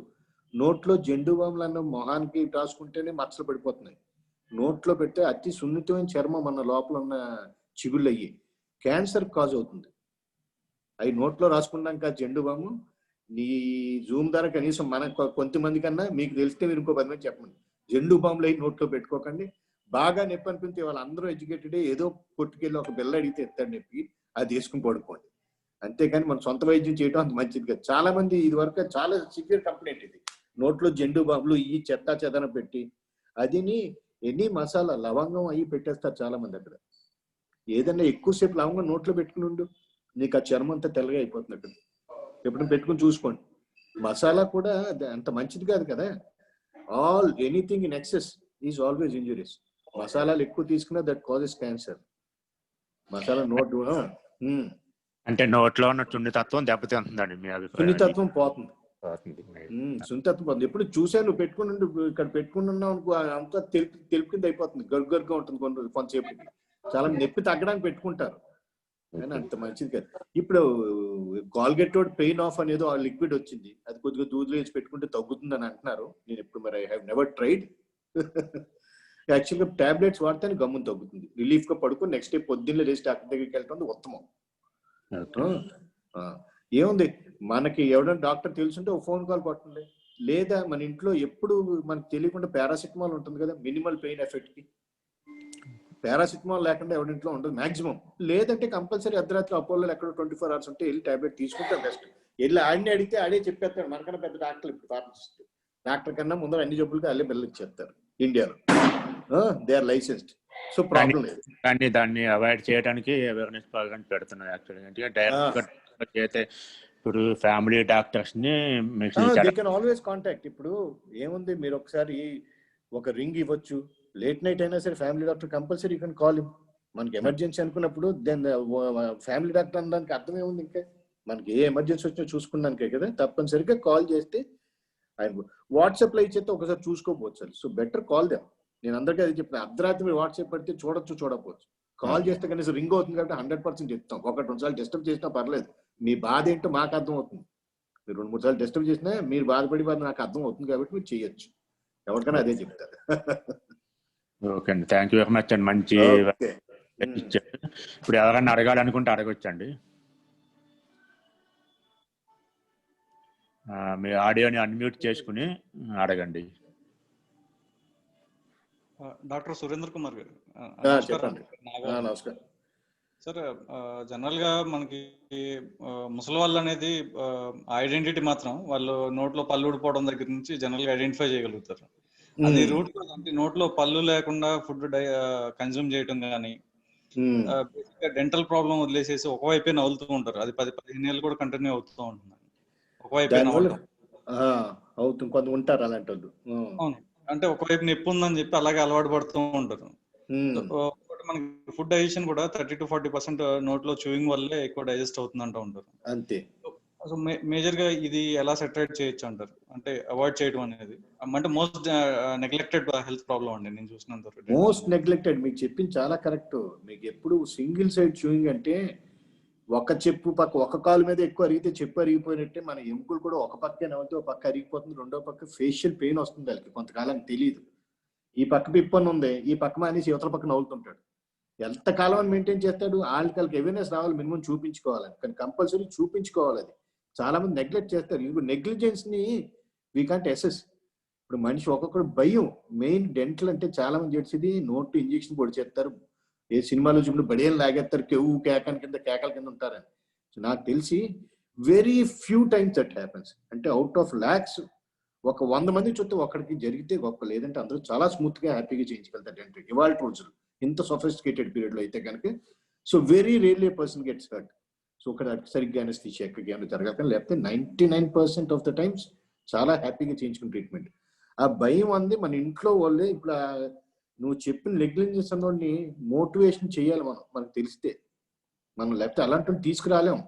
నోట్లో జెండు బాములు అన్న మొహానికి రాసుకుంటేనే మచ్చలు పడిపోతున్నాయి. నోట్లో పెడితే అతి సున్నితమైన చర్మం మన లోపల ఉన్న చిగుళ్ళు అయ్యి క్యాన్సర్ కాజ్ అవుతుంది. అవి నోట్లో రాసుకున్నాక జెండు బాము నీ జూమ్ ద్వారా కనీసం మన కొంతమంది కన్నా మీకు తెలిస్తే మీరు ఇంకో 10 మంది చెప్పండి. జెండు బాములు అవి నోట్లో పెట్టుకోకండి. బాగా నొప్పి అనిపిస్తే వాళ్ళందరూ ఎడ్యుకేటెడే, ఏదో కొట్టుకెళ్ళి ఒక బిల్ల అడిగితే ఎత్తాడు నొప్పి, అది తీసుకుని పడుకోండి. అంతేకాని మన సొంత వైద్యం చేయడం అంత మంచిది కాదు. చాలా మంది ఇది వరకు చాలా సివియర్ కంప్లైంట్ ఇది. నోట్లో జెండు బాములు ఈ చెదన పెట్టి అదిని ఎన్ని మసాలా లవంగం అవి పెట్టేస్తారు చాలా మంది. అక్కడ ఏదన్నా ఎక్కువసేపు లవంగం నోట్లో పెట్టుకుని ఉండు, నీకు ఆ చర్మం అంతా తెల్లగా అయిపోతుంది. అక్కడ ఎప్పుడైనా పెట్టుకుని చూసుకోండి. మసాలా కూడా అంత మంచిది కాదు కదా. Anything in excess is always injurious. మసాలాలు ఎక్కువ తీసుకున్నా దట్ కాజెస్ క్యాన్సర్. మసాలా అంటే నోట్లో ఉన్న సున్నితత్వం దెబ్బతింటుందండి మీ అభిప్రాయం? సున్నితత్వం పోతుంది. సున్నితత్వం పోతుంది. ఎప్పుడు చూసాను పెట్టుకుని ఇక్కడ పెట్టుకుని ఉన్నావు అంతా తెలుపు కింద అయిపోతుంది. గరుగరుగా ఉంటుంది కొంతసేపు. చాలా నొప్పి తగ్గడానికి పెట్టుకుంటారు కానీ అంత మంచిది కాదు. ఇప్పుడు కాల్గేట్ పెయిన్ ఆఫ్ అనేది ఆ లిక్విడ్ వచ్చింది. అది కొద్దిగా దూదులో వేసి పెట్టుకుంటే తగ్గుతుంది అని అంటున్నారు. నేను ఎప్పుడు మరి ఐ హావ్ నెవర్ ట్రైడ్. యాక్చువల్గా టాబ్లెట్స్ వాడితే గమ్మును తగ్గుతుంది. రిలీఫ్ గా పడుకుని నెక్స్ట్ డే పొద్దున్నే లేచి డాక్టర్ దగ్గరికి వెళ్ళడం ఉత్తమం. ఏముంది, మనకి ఎవరైనా డాక్టర్ తెలుసుంటే ఒక ఫోన్ కాల్ కొట్టండి. లేదా మన ఇంట్లో ఎప్పుడు మనకు తెలియకుండా పారాసిటమాల్ ఉంటుంది కదా మినిమల్ పెయిన్ ఎఫెక్ట్ కి. పారాసిటమాల్ లేకుండా ఎవరింట్లో ఉండదు మాక్సిమం. లేదంటే కంపల్సరీ అర్ధరాత్రి అపోలో ఎక్కడ 24 hours ఉంటే వెళ్ళి టాబ్లెట్ తీసుకుంటే బెస్ట్. వెళ్ళి ఆడిని అడిగితే ఆడే చెప్పేస్తాడు. మనకన్నా పెద్ద డాక్టర్ ఇప్పుడు ఫార్మసిస్ట్. డాక్టర్ కన్నా ముందర అన్ని జబ్బులకి వాళ్ళే బిల్లు ఇచ్చేస్తారు ఇండియాలో. They are licensed. So problem లేదు. కానీ దాన్ని అవాయిడ్ చేయడానికి అవేర్నెస్ ప్రోగ్రామ్స్ పెడుతున్నారు. యాక్చువల్గా డైరెక్ట్ అయితే ఇప్పుడు ఫ్యామిలీ డాక్టర్స్ ని దే కెన్ ఆల్వేస్ కాంటాక్ట్. ఇప్పుడు ఏముంది, మీరు ఒకసారి ఒక రింగ్ ఇవ్వచ్చు. లేట్ నైట్ అయినా సరే family doctor compulsory you can call him. మనకి ఎమర్జెన్సీ అనుకున్నప్పుడు దెన్ ఫ్యామిలీ డాక్టర్ అనడానికి అర్థం ఏముంది? ఇంకా మనకి ఏ ఎమర్జెన్సీ వచ్చినా చూసుకున్నాకే కదా. తప్పనిసరిగా కాల్ చేస్తే ఆయన వాట్సాప్ లో ఇచ్చేస్తే ఒకసారి చూసుకోపోవచ్చు. So better call them. నేను అందరికీ అది చెప్పిన. అర్ధరాత్రి మీరు వాట్సాప్ పెడితే చూడకపోవచ్చు. కాల్ చేస్తే కనీసం రింగ్ అవుతుంది కాబట్టి 100% చెప్తాం. 1-2 సార్లు డిస్టర్బ్ చేసినా పర్లేదు. మీ బాధ ఏంటో మాకు అర్థం అవుతుంది. మీరు 2-3 సార్లు డిస్టర్బ్ చేసినా మీరు బాధపడి నాకు అర్థం అవుతుంది కాబట్టి మీరు చేయొచ్చు. ఎవరికైనా అదే చెప్తారు. ఓకే అండి, థ్యాంక్ యూ వెరీ మచ్ అండి. మంచి ఇచ్చారు. ఇప్పుడు ఎవరైనా అడగాలనుకుంటే అడగొచ్చండి. మీ ఆడియోని అన్మ్యూట్ చేసుకుని అడగండి. డాక్టర్ సురేంద్ర కుమార్ గారు, చెప్పండి. నమస్కారం సార్. జనరల్ గా మనకి ముసలి వాళ్ళు అనేది ఐడెంటిటీ మాత్రం వాళ్ళు నోట్లో పళ్ళు ఊడిపోవడం దగ్గర నుంచి జనరల్ గా ఐడెంటిఫై చేయగలుగుతారు. అది రూట్ కాజ్ అంటే నోట్లో పళ్ళు లేకుండా ఫుడ్ కన్జ్యూమ్ చేయటం కానీ, డెంటల్ ప్రాబ్లం వదిలేసేసి ఒకవైపే నవ్వులుతూ ఉంటారు. అది 10-15 ఏళ్ళు కూడా కంటిన్యూ అవుతూ ఉంటుంది. ఒకవైపే నవ్వటం అవుతుంది. కొంత ఉంటారు అలాంటి వాళ్ళు. అవును, అంటే ఒకవైపు నొప్పి ఉందని చెప్పి అలాగే అలవాటు పడుతూ ఉంటారు. మనకి ఫుడ్ డైజెషన్ కూడా 30-40% నోట్లో చూయింగ్ వల్లే ఎక్కువ డైజెస్ట్ అవుతుంది అంటూ ఉంటారు. అంతే. సో మేజర్ గా ఇది ఎలా సెటరేట్ చేయొచ్చు అంటారు? అంటే అవాయిడ్ చేయడం అనేది అంటే మోస్ట్ నెగ్లెక్టెడ్ హెల్త్ ప్రాబ్లం అండి నేను చూసినంత. Most neglected. మీకు చెప్పింది చాలా కరెక్ట్. మీకు ఎప్పుడు సింగిల్ సైడ్ చూయింగ్ అంటే ఒక చెప్పు పక్క ఒక కాలు మీద ఎక్కువ అరిగితే చెప్పు అరిగిపోయినట్టే మన ఎముకలు కూడా ఒక పక్కే నవ్వుతే ఒక పక్క అరిగిపోతుంది, రెండో పక్క ఫేషియల్ పెయిన్ వస్తుంది. వాళ్ళకి కొంతకాలం తెలియదు ఈ పక్క పిప్పని ఉంది, ఈ పక్క మానేసి యువతల పక్క నవ్వుతుంటాడు. ఎంతకాలం అని మెయింటైన్ చేస్తాడు? వాళ్ళకి అవేర్నెస్ రావాలి, మినిమం చూపించుకోవాలని. కానీ కంపల్సరీ చూపించుకోవాలి. అది చాలా మంది నెగ్లెక్ట్ చేస్తారు. ఇప్పుడు నెగ్లిజెన్స్ ని వీ కాంట్ అసెస్. ఇప్పుడు మనిషి ఒక్కొక్కడు భయం. మెయిన్ డెంటల్ అంటే చాలా మంది చేసేది నోట్ ఇంజెక్షన్ పొడి చేస్తారు. ఏ సినిమాలో చూపుడు బడియలు లాగేస్తారు, కేవు కేకల కింద ఉంటారని. నాకు తెలిసి very few times that happens. అంటే అవుట్ ఆఫ్ లాక్స్ ఒక 100 మంది చూస్తే ఒక్కడికి జరిగితే గొప్ప. లేదంటే అందరూ చాలా స్మూత్ గా హ్యాపీగా చేయించగలుగుతారు డెంటల్ ఇవాళ రోజులు ఇంత సొఫిస్టికేటెడ్ పీరియడ్ లో అయితే కనుక. So very rarely person gets hurt. So ఒక సరిగ్గా అనేస్థిషియా ఎక్కడికి ఏమైనా జరగక, లేకపోతే 99% ఆఫ్ ద టైమ్స్ చాలా హ్యాపీగా చేయించుకున్న ట్రీట్మెంట్. ఆ భయం అంది మన ఇంట్లో వాళ్ళే. ఇప్పుడు నువ్వు చెప్పిన నెగ్లిజెన్స్ అన్నోడిని మోటివేషన్ చేయాలి మనకు తెలిస్తే. మనం లేకపోతే అలాంటి తీసుకురాలేం.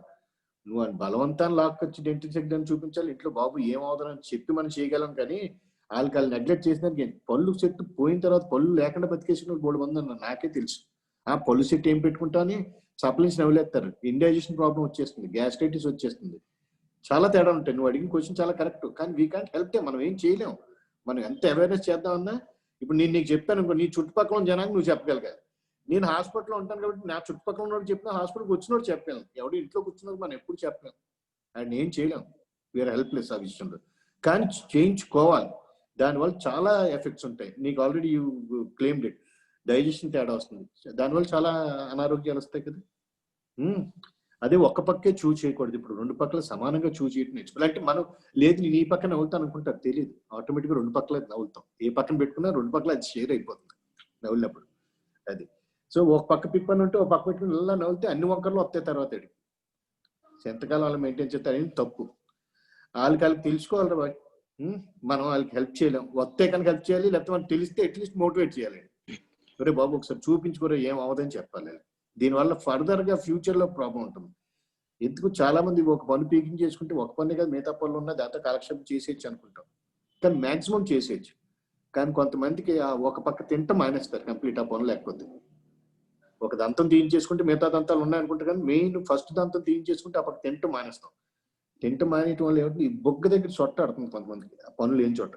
నువ్వు బలవంతాన్ని లాక్కొచ్చి డెంటిస్ట్ సెక్టర్ చూపించాలి, ఇంట్లో బాబు ఏమవుతుందని చెప్పి మనం చేయగలం. కానీ వాళ్ళు నెగ్లెక్ట్ చేసినానికి పళ్ళు సెట్ పోయిన తర్వాత పళ్ళు లేకుండా బతికేసిన 3 మంది ఉన్నారు, నాకే తెలుసు. ఆ పళ్ళు సెట్ ఏం పెట్టుకుంటా అని సప్లిమెంట్స్ నవ్వులేస్తారు, ఇండైజెషన్ ప్రాబ్లం వచ్చేస్తుంది, గ్యాస్ట్రైటిస్ వచ్చేస్తుంది. చాలా తేడా ఉంటాయి. నువ్వు అడిగిన క్వశ్చన్ చాలా కరెక్ట్. కానీ వీ కాంట్ హెల్ప్ దే. మనం ఏం చేయలేం. మనం ఎంత అవేర్నెస్ చేద్దామన్నా, ఇప్పుడు నేను నీకు చెప్పాను అనుకో, నీ చుట్టుపక్కల జనానికి నువ్వు చెప్పగలిగావు. నేను హాస్పిటల్లో ఉంటాను కాబట్టి నా చుట్టుపక్కల ఉన్నోడు చెప్పిన, హాస్పిటల్కి వచ్చినోడు చెప్పాను. ఎవడు ఇంట్లో కూర్చున్నది మనం ఎప్పుడు చెప్పలేం. అండ్ ఏం చేయలేం. వీఆర్ హెల్ప్లెస్ ఆ విషయంలో. కానీ చేయించుకోవాలి. దానివల్ల చాలా ఎఫెక్ట్స్ ఉంటాయి. నీకు already you claimed it. Digestion తేడా వస్తుంది, దానివల్ల చాలా అనారోగ్యాలు వస్తాయి కదా. అదే ఒక్క పక్కే చూ చేయకూడదు. ఇప్పుడు 2 పక్కల సమానంగా చూ చేయటం నేర్చుకోవాలి. అంటే మనం లేదు నేను ఈ పక్కన నవ్వుతాను అనుకుంటారు, తెలియదు. ఆటోమేటిక్గా 2 పక్కల నవ్వుతాం. ఏ పక్కన పెట్టుకున్నా 2 పక్కల అది షేర్ అయిపోతుంది నవ్వులినప్పుడు. అది సో ఒక పక్క పిప్పని ఉంటే ఒక పక్క పెట్టుకుని ఇలా నవ్వుతే అన్ని వంకర్లు వస్తాయి తర్వాత. ఎంతకాలం వాళ్ళు మెయింటైన్ చేస్తారు తప్పు. వాళ్ళకి తెలుసుకోవాలి. మనం వాళ్ళకి హెల్ప్ చేయలేం. వస్తే కనుక హెల్ప్ చేయాలి, లేకపోతే మనకు తెలిస్తే అట్లీస్ట్ మోటివేట్ చేయాలి. ఒరే బాబు ఒకసారి చూపించుకోరే ఏం అవ్వదని చెప్పాలి. దీనివల్ల ఫర్దర్ గా ఫ్యూచర్ లో ప్రాబ్లం ఉంటుంది. ఎందుకు చాలా మంది ఒక పన్ను పీకింగ్ చేసుకుంటే ఒక పన్ను కదా మిగతా పనులు ఉన్నా దాంతో కాలక్షేపం చేసేయచ్చు అనుకుంటాం. కానీ మాక్సిమం చేసేయచ్చు. కానీ కొంతమందికి ఒక పక్క తింటం మానేస్తారు కంప్లీట్ ఆ పనులు లేకపోతే. ఒక దంతం తీయించేసుకుంటే మిగతా దంతాలు ఉన్నాయనుకుంటారు, కానీ మెయిన్ ఫస్ట్ దంతం తీయించేసుకుంటే ఆ పక్క తింటం మానేస్తాం. తింటం మానేయటం వల్ల ఏమిటి, ఈ బొగ్గ దగ్గర సొట్ట ఆడుతుంది కొంతమందికి. ఆ పనులు ఏం చోట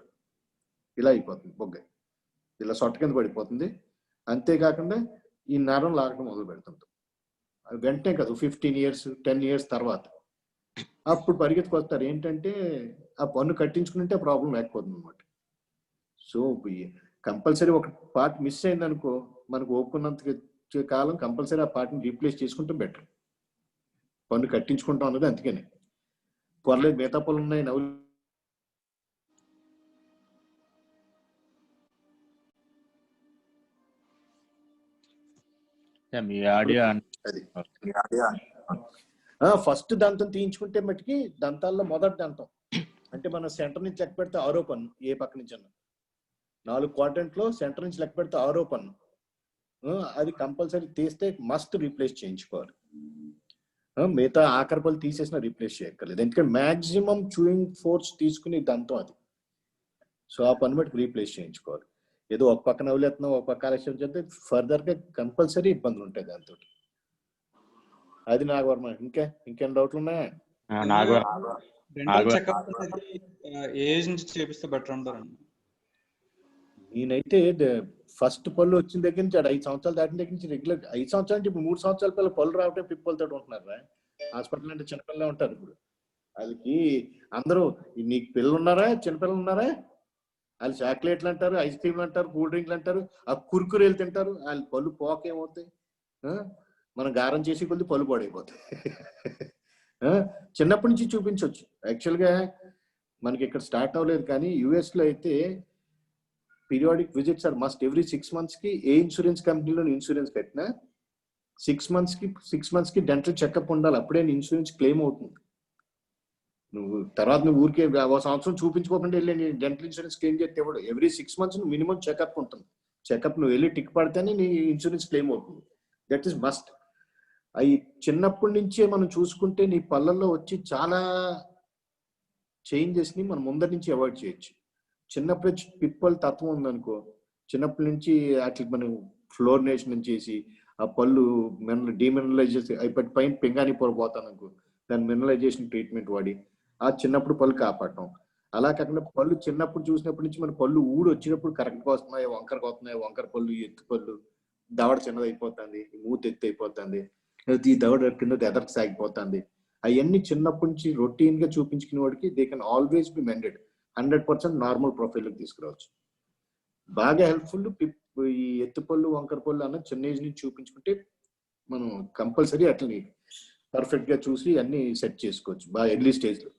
ఇలా అయిపోతుంది, బొగ్గ ఇలా సొట్ట కింద పడిపోతుంది. అంతేకాకుండా ఈ నరం లాగడం మొదలు పెడుతుంటాం. వెంటనే కాదు, 15 years 10 years తర్వాత అప్పుడు పరిగెత్తుకొస్తారు. ఏంటంటే ఆ పన్ను కట్టించుకుంటే ప్రాబ్లం లేకపోతుంది అనమాట. సో కంపల్సరీ ఒక పార్ట్ మిస్ అయింది అనుకో, మనకు ఓపుకున్నంత కాలం కంపల్సరీ ఆ పార్ట్ని రీప్లేస్ చేసుకుంటే బెటర్. పన్ను కట్టించుకుంటాం అన్నది అందుకనే. పర్లేదు మిగతా పనులు ఉన్నాయి నవ్వు. అది ఫస్ట్ దంతం తీయించుకుంటే మటుకి దంతాల్లో మొదటి దంతం అంటే మనం సెంటర్ నుంచి లెక్క పెడితే 6వ పన్ను. ఏ పక్క నుంచి అన్న 4 క్వాడ్రంట్లో సెంటర్ నుంచి లెక్క పెడితే 6వ పన్ను. అది కంపల్సరీ తీస్తే మస్ట్ రీప్లేస్ చేయించుకోవాలి. మిగతా ఆఖరి పళ్ళు తీసేసిన రీప్లేస్ చేయక్కర్లేదు, ఎందుకంటే మాక్సిమం చూయింగ్ ఫోర్స్ తీసుకుని దంతం అది. సో ఆ పన్ను మటుకు రీప్లేస్ చేయించుకోవాలి. ఏదో ఒక పక్క నవ్వులేస్తున్నాం ఒక పక్క ఆలస్యం చేస్తే ఫర్దర్ గా కంపల్సరీ ఇబ్బందులు ఉంటాయి దాంతో. అది నాగవర్మ. ఇంకేం డౌట్లు ఉన్నాయా? డెంటల్ చెకప్ అనేది ఏజ్ నుంచి చేపిస్తే బెటర్ అంటారండి? నేనైతే ఫస్ట్ పళ్ళు వచ్చిన దగ్గర నుంచి 5 సంవత్సరాలు దాటిన దగ్గర నుంచి రెగ్యులర్ 5 సంవత్సరాలు అంటే ఇప్పుడు 3 సంవత్సరాల పిల్లలు పళ్ళు రావటం పిప్పలతో ఉంటున్నారా? హాస్పిటల్ అంటే చిన్నపిల్లలు ఉంటారు ఇప్పుడు. వాళ్ళకి అందరూ నీకు పిల్లలు ఉన్నారా, చిన్నపిల్లలు ఉన్నారా, వాళ్ళు చాక్లెట్లు అంటారు, ఐస్ క్రీమ్లు అంటారు, కూల్ డ్రింక్లు అంటారు, ఆ కుర్కురేలు తింటారు, వాళ్ళు పళ్ళు పోకేమవుతాయి. మనం గారం చేసి కొద్ది పళ్ళు పాడైపోతాయి. చిన్నప్పటి నుంచి చూపించవచ్చు. యాక్చువల్గా మనకి ఇక్కడ స్టార్ట్ అవ్వలేదు, కానీ యుఎస్లో అయితే periodic visits are must. Every 6 months కి ఏ ఇన్సూరెన్స్ కంపెనీలో ఇన్సూరెన్స్ కట్టినా 6 months కి డెంటల్ చెకప్ ఉండాలి. అప్పుడే ఇన్సూరెన్స్ క్లెయిమ్ అవుతుంది. నువ్వు ఊరికే ఒక సంవత్సరం చూపించుకోకుండా వెళ్ళి డెంటల్ ఇన్సూరెన్స్ క్లెయిమ్ చేస్తే ఇవ్వడు. ఎవ్రీ 6 months మినిమం చెకప్ ఉంటుంది. చెకప్ నువ్వు వెళ్ళి టిక్ పడితేనే నీ ఇన్సూరెన్స్ క్లెయిమ్ అవుతుంది. That is must. అవి చిన్నప్పటి నుంచే మనం చూసుకుంటే నీ పళ్ళల్లో వచ్చి చాలా చేంజెస్ ని మనం ముందరి నుంచి అవాయిడ్ చేయొచ్చు. చిన్నప్పుడు పిప్పల్ తత్వం ఉందనుకో, చిన్నప్పటి నుంచి వాటికి మనం ఫ్లోరినేషన్ చేసి ఆ పళ్ళు డీమినరలైజేషన్ అయిపోయి పైన పింగాణి పొర పోతాను అనుకో, దాని మినరలైజేషన్ ట్రీట్మెంట్ వాడి ఆ చిన్నప్పుడు పళ్ళు కాపాడటం. అలా కాకుండా పళ్ళు చిన్నప్పుడు చూసినప్పటి నుంచి మన పళ్ళు ఊడి వచ్చినప్పుడు కరెక్ట్గా వస్తున్నాయి, వంకర పళ్ళు, ఎత్తు పళ్ళు, దవడ చిన్నది అయిపోతుంది, మూతి ఎత్తు అయిపోతుంది, ఈ దవడ కింద ఎదరికి సాగిపోతుంది. అవన్నీ చిన్నప్పటి నుంచి రొటీన్ గా చూపించుకునే వాడికి they can always be mended. 100% normal ప్రొఫైల్కి తీసుకురావచ్చు. బాగా హెల్ప్ఫుల్ ఈ ఎత్తుపళ్ళు, వంకర పళ్ళు అన్న చిన్న ఏజ్ నుంచి చూపించుకుంటే మనం కంపల్సరీ అట్లని పర్ఫెక్ట్ గా చూసి అన్ని సెట్ చేసుకోవచ్చు. బాగా ఎర్లీ స్టేజ్ లో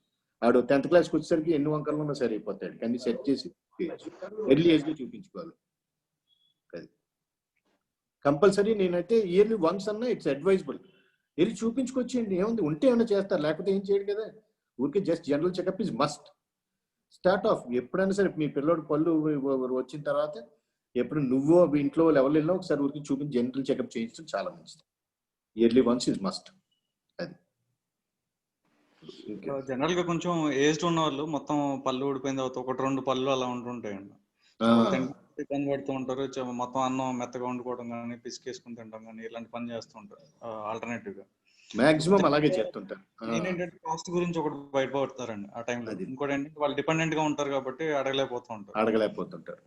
ఆడు 10th క్లాస్కి వచ్చేసరికి ఎన్ని వంకరలు ఉన్నా సరే అయిపోతాడు. అన్ని సెట్ చేసి ఎర్లీ ఏజ్ లో చూపించుకోవాలి. అది కంపల్సరీ. నేనైతే ఇయర్లీ వన్స్ అన్నా ఇట్స్ అడ్వైజబుల్. వెళ్ళి చూపించుకొచ్చేయండి, ఏముంది, ఉంటే ఏమైనా చేస్తారు, లేకపోతే ఏం చేయడు కదా. ఊరికే just general checkup is must. Start of ఎప్పుడైనా సరే మీ పిల్లోడు పళ్ళు వచ్చిన తర్వాత ఎప్పుడు నువ్వు ఇంట్లో ఎవరు వెళ్ళినా ఒకసారి ఊరికి చూపించి జనరల్ చెకప్ చేయించడం చాలా మంచిది. Yearly once is must. అది జనరల్ గా కొంచెం ఏజ్డ్ ఉన్న వాళ్ళు మొత్తం పళ్ళు ఊడిపోయిన తర్వాత 1-2 పళ్ళు అలా ఉంటుంటాయండి. ఇబ్బంది పడుతూ ఉంటారు. మొత్తం అన్నం మెత్తగా వండుకోవడం కానీ, పిసికేసుకుని తింటాం కానీ ఇలాంటి పని చేస్తూ ఉంటారు ఆల్టర్నేటివ్ గా. మాక్సిమం అలాగే చేస్తుంటారు. ఏంటంటే కాస్ట్ గురించి ఒకటి బయటపడతారండి ఆ టైంలో. ఇంకోటి ఏంటంటే వాళ్ళు డిపెండెంట్ గా ఉంటారు కాబట్టి అడగలేకపోతుంటారు.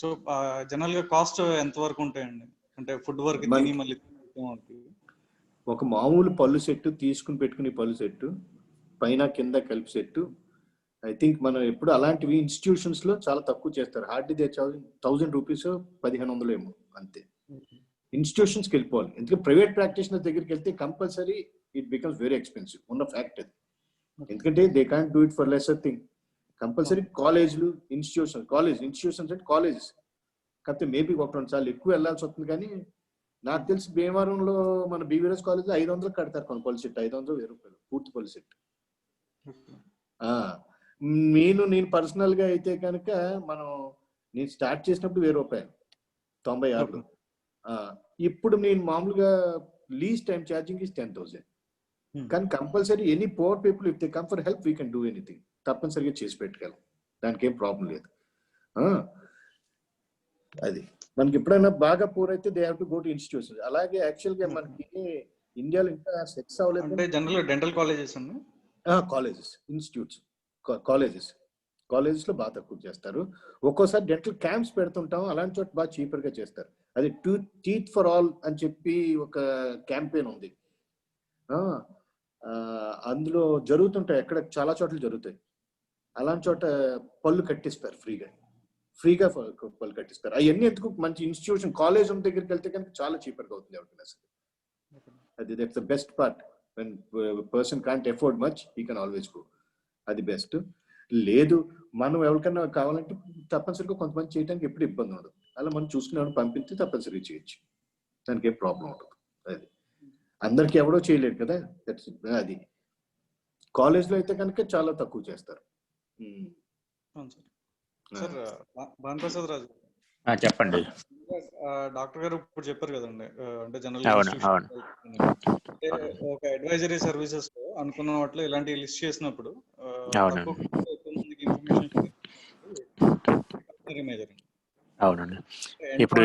సో జనరల్ గా కాస్ట్ ఎంత వరకు ఉంటాయండి? అంటే ఫుడ్ వరకు తిని మళ్ళీ ఒక మామూలు పళ్ళు సెట్ తీసుకుని పెట్టుకుని పళ్ళు సెట్ పైన కింద కలిపి సెట్ ఐ థింక్ మనం ఎప్పుడు అలాంటివి ఇన్స్టిట్యూషన్స్ లో చాలా తక్కువ చేస్తారు. హార్డ్లీ 1000 రూపీస్ 1500 ఏమో అంతే. ఇన్స్టిట్యూషన్స్కి వెళ్ళిపోవాలి. ఎందుకంటే ప్రైవేట్ ప్రాక్టీషనర్ దగ్గరికి వెళ్తే compulsory it becomes very expensive. ఉన్న ఫ్యాక్ట్ అది. ఎందుకంటే they can't do it for lesser thing. Compulsory కాలేజ్లు, ఇన్స్టిట్యూషన్స్ అంటే కాలేజెస్ కాకపోతే మేబీ 1-2 సార్లు ఎక్కువ వెళ్ళాల్సి వస్తుంది. కానీ నాకు తెలిసి భీమవరంలో మన బీవీఎస్ కాలేజ్ 500 కడతారు కొన్ని పళ్ళు సెట్. 500-1000 రూపాయలు పూర్తి పళ్ళు సెట్. నేను పర్సనల్ గా అయితే కనుక నేను స్టార్ట్ చేసినప్పుడు 1000 రూపాయలు 96లో. ఇప్పుడు నేను మామూలుగా లీస్ట్ టైం ఛార్జింగ్ ఇస్ 10,000. కానీ compulsory any poor people if they come for help we can do anything. తప్పనిసరిగా చేసి పెట్టగలం, దానికి ఏం ప్రాబ్లం లేదు. అది మనకి ఎప్పుడైనా బాగా పూర్ అయితే they have to go to institution. అలాగే యాక్చువల్ గా మనకి ఇండియాలో ఇంకా సెక్స్ అవ్వలేదు. అంటే జనరల్ డెంటల్ కాలేజెస్ అండి, కాలేజెస్, ఇన్స్టిట్యూట్స్, కాలేజెస్ లో బాగా తక్కువ చేస్తారు. ఒక్కోసారి డెంటల్ క్యాంప్స్ పెడుతుంటాం, అలాంటి చోట బాగా చీపర్ గా చేస్తారు. అది టీత్ ఫర్ ఆల్ అని చెప్పి ఒక క్యాంపెయిన్ ఉంది. అందులో జరుగుతుంటాయి, ఎక్కడ చాలా చోట్ల జరుగుతాయి. అలాంటి చోట పళ్ళు కట్టిస్తారు ఫ్రీగా పళ్ళు కట్టిస్తారు. అవన్నీ ఎందుకు మంచి ఇన్స్టిట్యూషన్ కాలేజ్ దగ్గరికి వెళ్తే కనుక చాలా చీపర్ గా అవుతుంది ఎవరికైనా సరే. అది that's the best part. when person can't afford much he can always go. అది బెస్ట్. లేదు మనం ఎవరికైనా కావాలంటే తప్పనిసరిగా కొంతమంది చేయడానికి ఎప్పుడు ఇబ్బంది ఉండదు. అలా మనం చూసుకునే పంపిస్తే తప్పనిసరిగా చేయొచ్చు, దానికి ఏం ప్రాబ్లం ఉండదు. అది అందరికి ఎవడో చేయలేడు కదా. అది కాలేజ్ లో అయితే కనుక చాలా తక్కువ చేస్తారు. భానుప్రసాద్ రాజు చెప్పండి. డాక్టర్ గారు ఇప్పుడు చెప్పారు కదండి, అంటే జనరల్ ఒక అడ్వైజరీ సర్వీసెస్ అనుకున్న వాటిలో ఇలాంటి లిస్ట్ చేసినప్పుడు అవునండి. ఇప్పుడు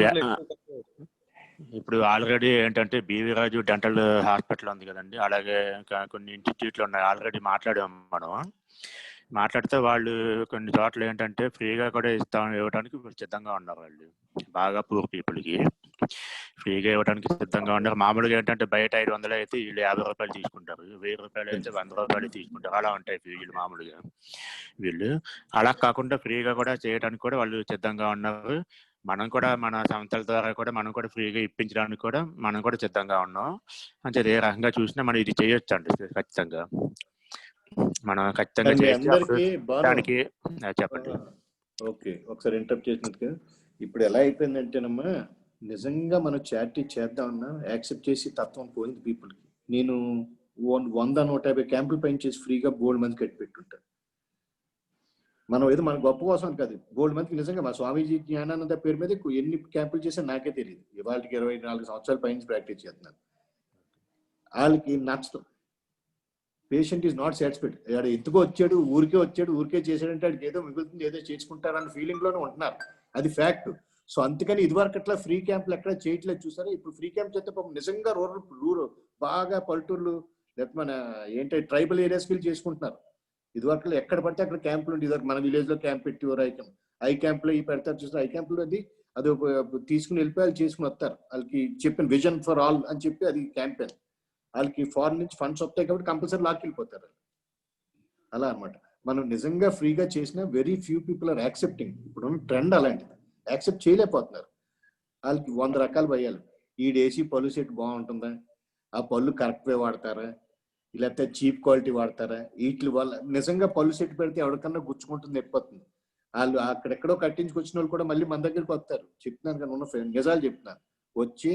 ఇప్పుడు ఆల్రెడీ ఏంటంటే బీవీ రాజు డెంటల్ హాస్పిటల్ ఉంది కదండి, అలాగే ఇంకా కొన్ని ఇన్స్టిట్యూట్లు ఉన్నాయి. ఆల్రెడీ మాట్లాడాము మనం. మాట్లాడితే వాళ్ళు కొన్ని చోట్ల ఏంటంటే ఫ్రీగా కూడా ఇవ్వడానికి సిద్ధంగా ఉన్నారు. వాళ్ళు బాగా పూర్ పీపుల్కి ఫ్రీగా ఇవ్వడానికి సిద్ధంగా ఉన్నారు. మామూలుగా ఏంటంటే బయట 500 అయితే వీళ్ళు 50 రూపాయలు తీసుకుంటారు, 1000 రూపాయలు అయితే 100 రూపాయలు తీసుకుంటారు. అలా ఉంటాయి ఫీజులు మామూలుగా. వీళ్ళు అలా కాకుండా ఫ్రీగా కూడా చేయడానికి కూడా వాళ్ళు సిద్ధంగా ఉన్నారు. మనం కూడా మన సంస్థల ద్వారా కూడా మనం కూడా ఫ్రీగా ఇప్పించడానికి కూడా మనం కూడా సిద్ధంగా ఉన్నాం. అంటే ఏ రకంగా చూసినా మనం ఇది చేయొచ్చు అండి. ఖచ్చితంగా మనం ఖచ్చితంగా మీ చేసి అందరికీ దానికి చెప్పండి. ఓకే, ఒకసారి ఇంటరప్ట్ చేసినందుకు. ఇప్పుడు ఎలా అయిపోయిందంటేనమ్మా, నిజంగా మనం చారిటీ చేద్దామన్నా యాక్సెప్ట్ చేసి తత్వం పోయింది పీపుల్కి. నేను 100-150 క్యాంపులు పైన చేసి ఫ్రీగా బోల్డ్ మంది కట్టి పెట్టుంటాను. మనం ఏదో మన గొప్ప కోసం కాదు, బోల్డ్ మందికి నిజంగా మా స్వామీజీ జ్ఞానానంద పేరు మీద ఎన్ని క్యాంపులు చేసా నాకే తెలియదు. ఇవాళకి 24 సంవత్సరాల పైన ప్రాక్టీస్ చేస్తున్నాను. వాళ్ళకి నచ్చదు. Patient is not satisfied. ఆడ ఎందుకో వచ్చాడు, ఊరికే చేశాడంటే ఆడికి ఏదో మిగులుతుంది, ఏదో చేసుకుంటారన్న ఫీలింగ్ లోనే ఉంటున్నారు. అది ఫ్యాక్ట్. సో అందుకని ఇదివరకు అట్లా ఫ్రీ క్యాంపులు ఎక్కడ చేయట్లేదు చూసారా. ఇప్పుడు ఫ్రీ క్యాంప్ చేస్తే నిజంగా రూరల్ బాగా పల్లెటూర్లు లేకపోతే మన ట్రైబల్ ఏరియాస్కి వెళ్ళి చేసుకుంటున్నారు. ఇదివరకు ఎక్కడ పడితే అక్కడ క్యాంపులు ఉండి, ఇదివరకు మన విలేజ్ లో క్యాంప్ పెట్టేవారు. ఐ క్యాంపులో ఈ పెడతారు చూస్తారు. ఐ క్యాంపులో అది తీసుకుని వెళ్ళిపోయి వాళ్ళు చేసుకుని వస్తారు. వాళ్ళకి చెప్పిన విజన్ ఫర్ ఆల్ అని చెప్పి అది క్యాంపెయిన్. వాళ్ళకి ఫారెన్ నుంచి ఫండ్స్ వస్తాయి కాబట్టి కంపల్సరీ లాక్కెళ్ళిపోతారు. అలా అనమాట. మనం నిజంగా ఫ్రీగా చేసిన very few people are accepting. ఇప్పుడు ట్రెండ్ అలాంటిది, యాక్సెప్ట్ చేయలేకపోతున్నారు. వాళ్ళకి 100 రకాలు భయాలు. ఈడేసి పళ్ళు సెట్ బాగుంటుందా, ఆ పళ్ళు కరెక్ట్ వే వాడతారా, లేకపోతే చీప్ క్వాలిటీ వాడతారా, వీటి వల్ల నిజంగా పళ్ళు సెట్ పెడితే ఎవరికన్నా గుచ్చుకుంటుంది, ఎప్పిపోతుంది. వాళ్ళు అక్కడెక్కడో కట్టించుకొచ్చిన వాళ్ళు కూడా మళ్ళీ మన దగ్గరికి వస్తారు. చెప్తున్నాను కానీ ఉన్న నిజాలు చెప్తున్నాను. వచ్చి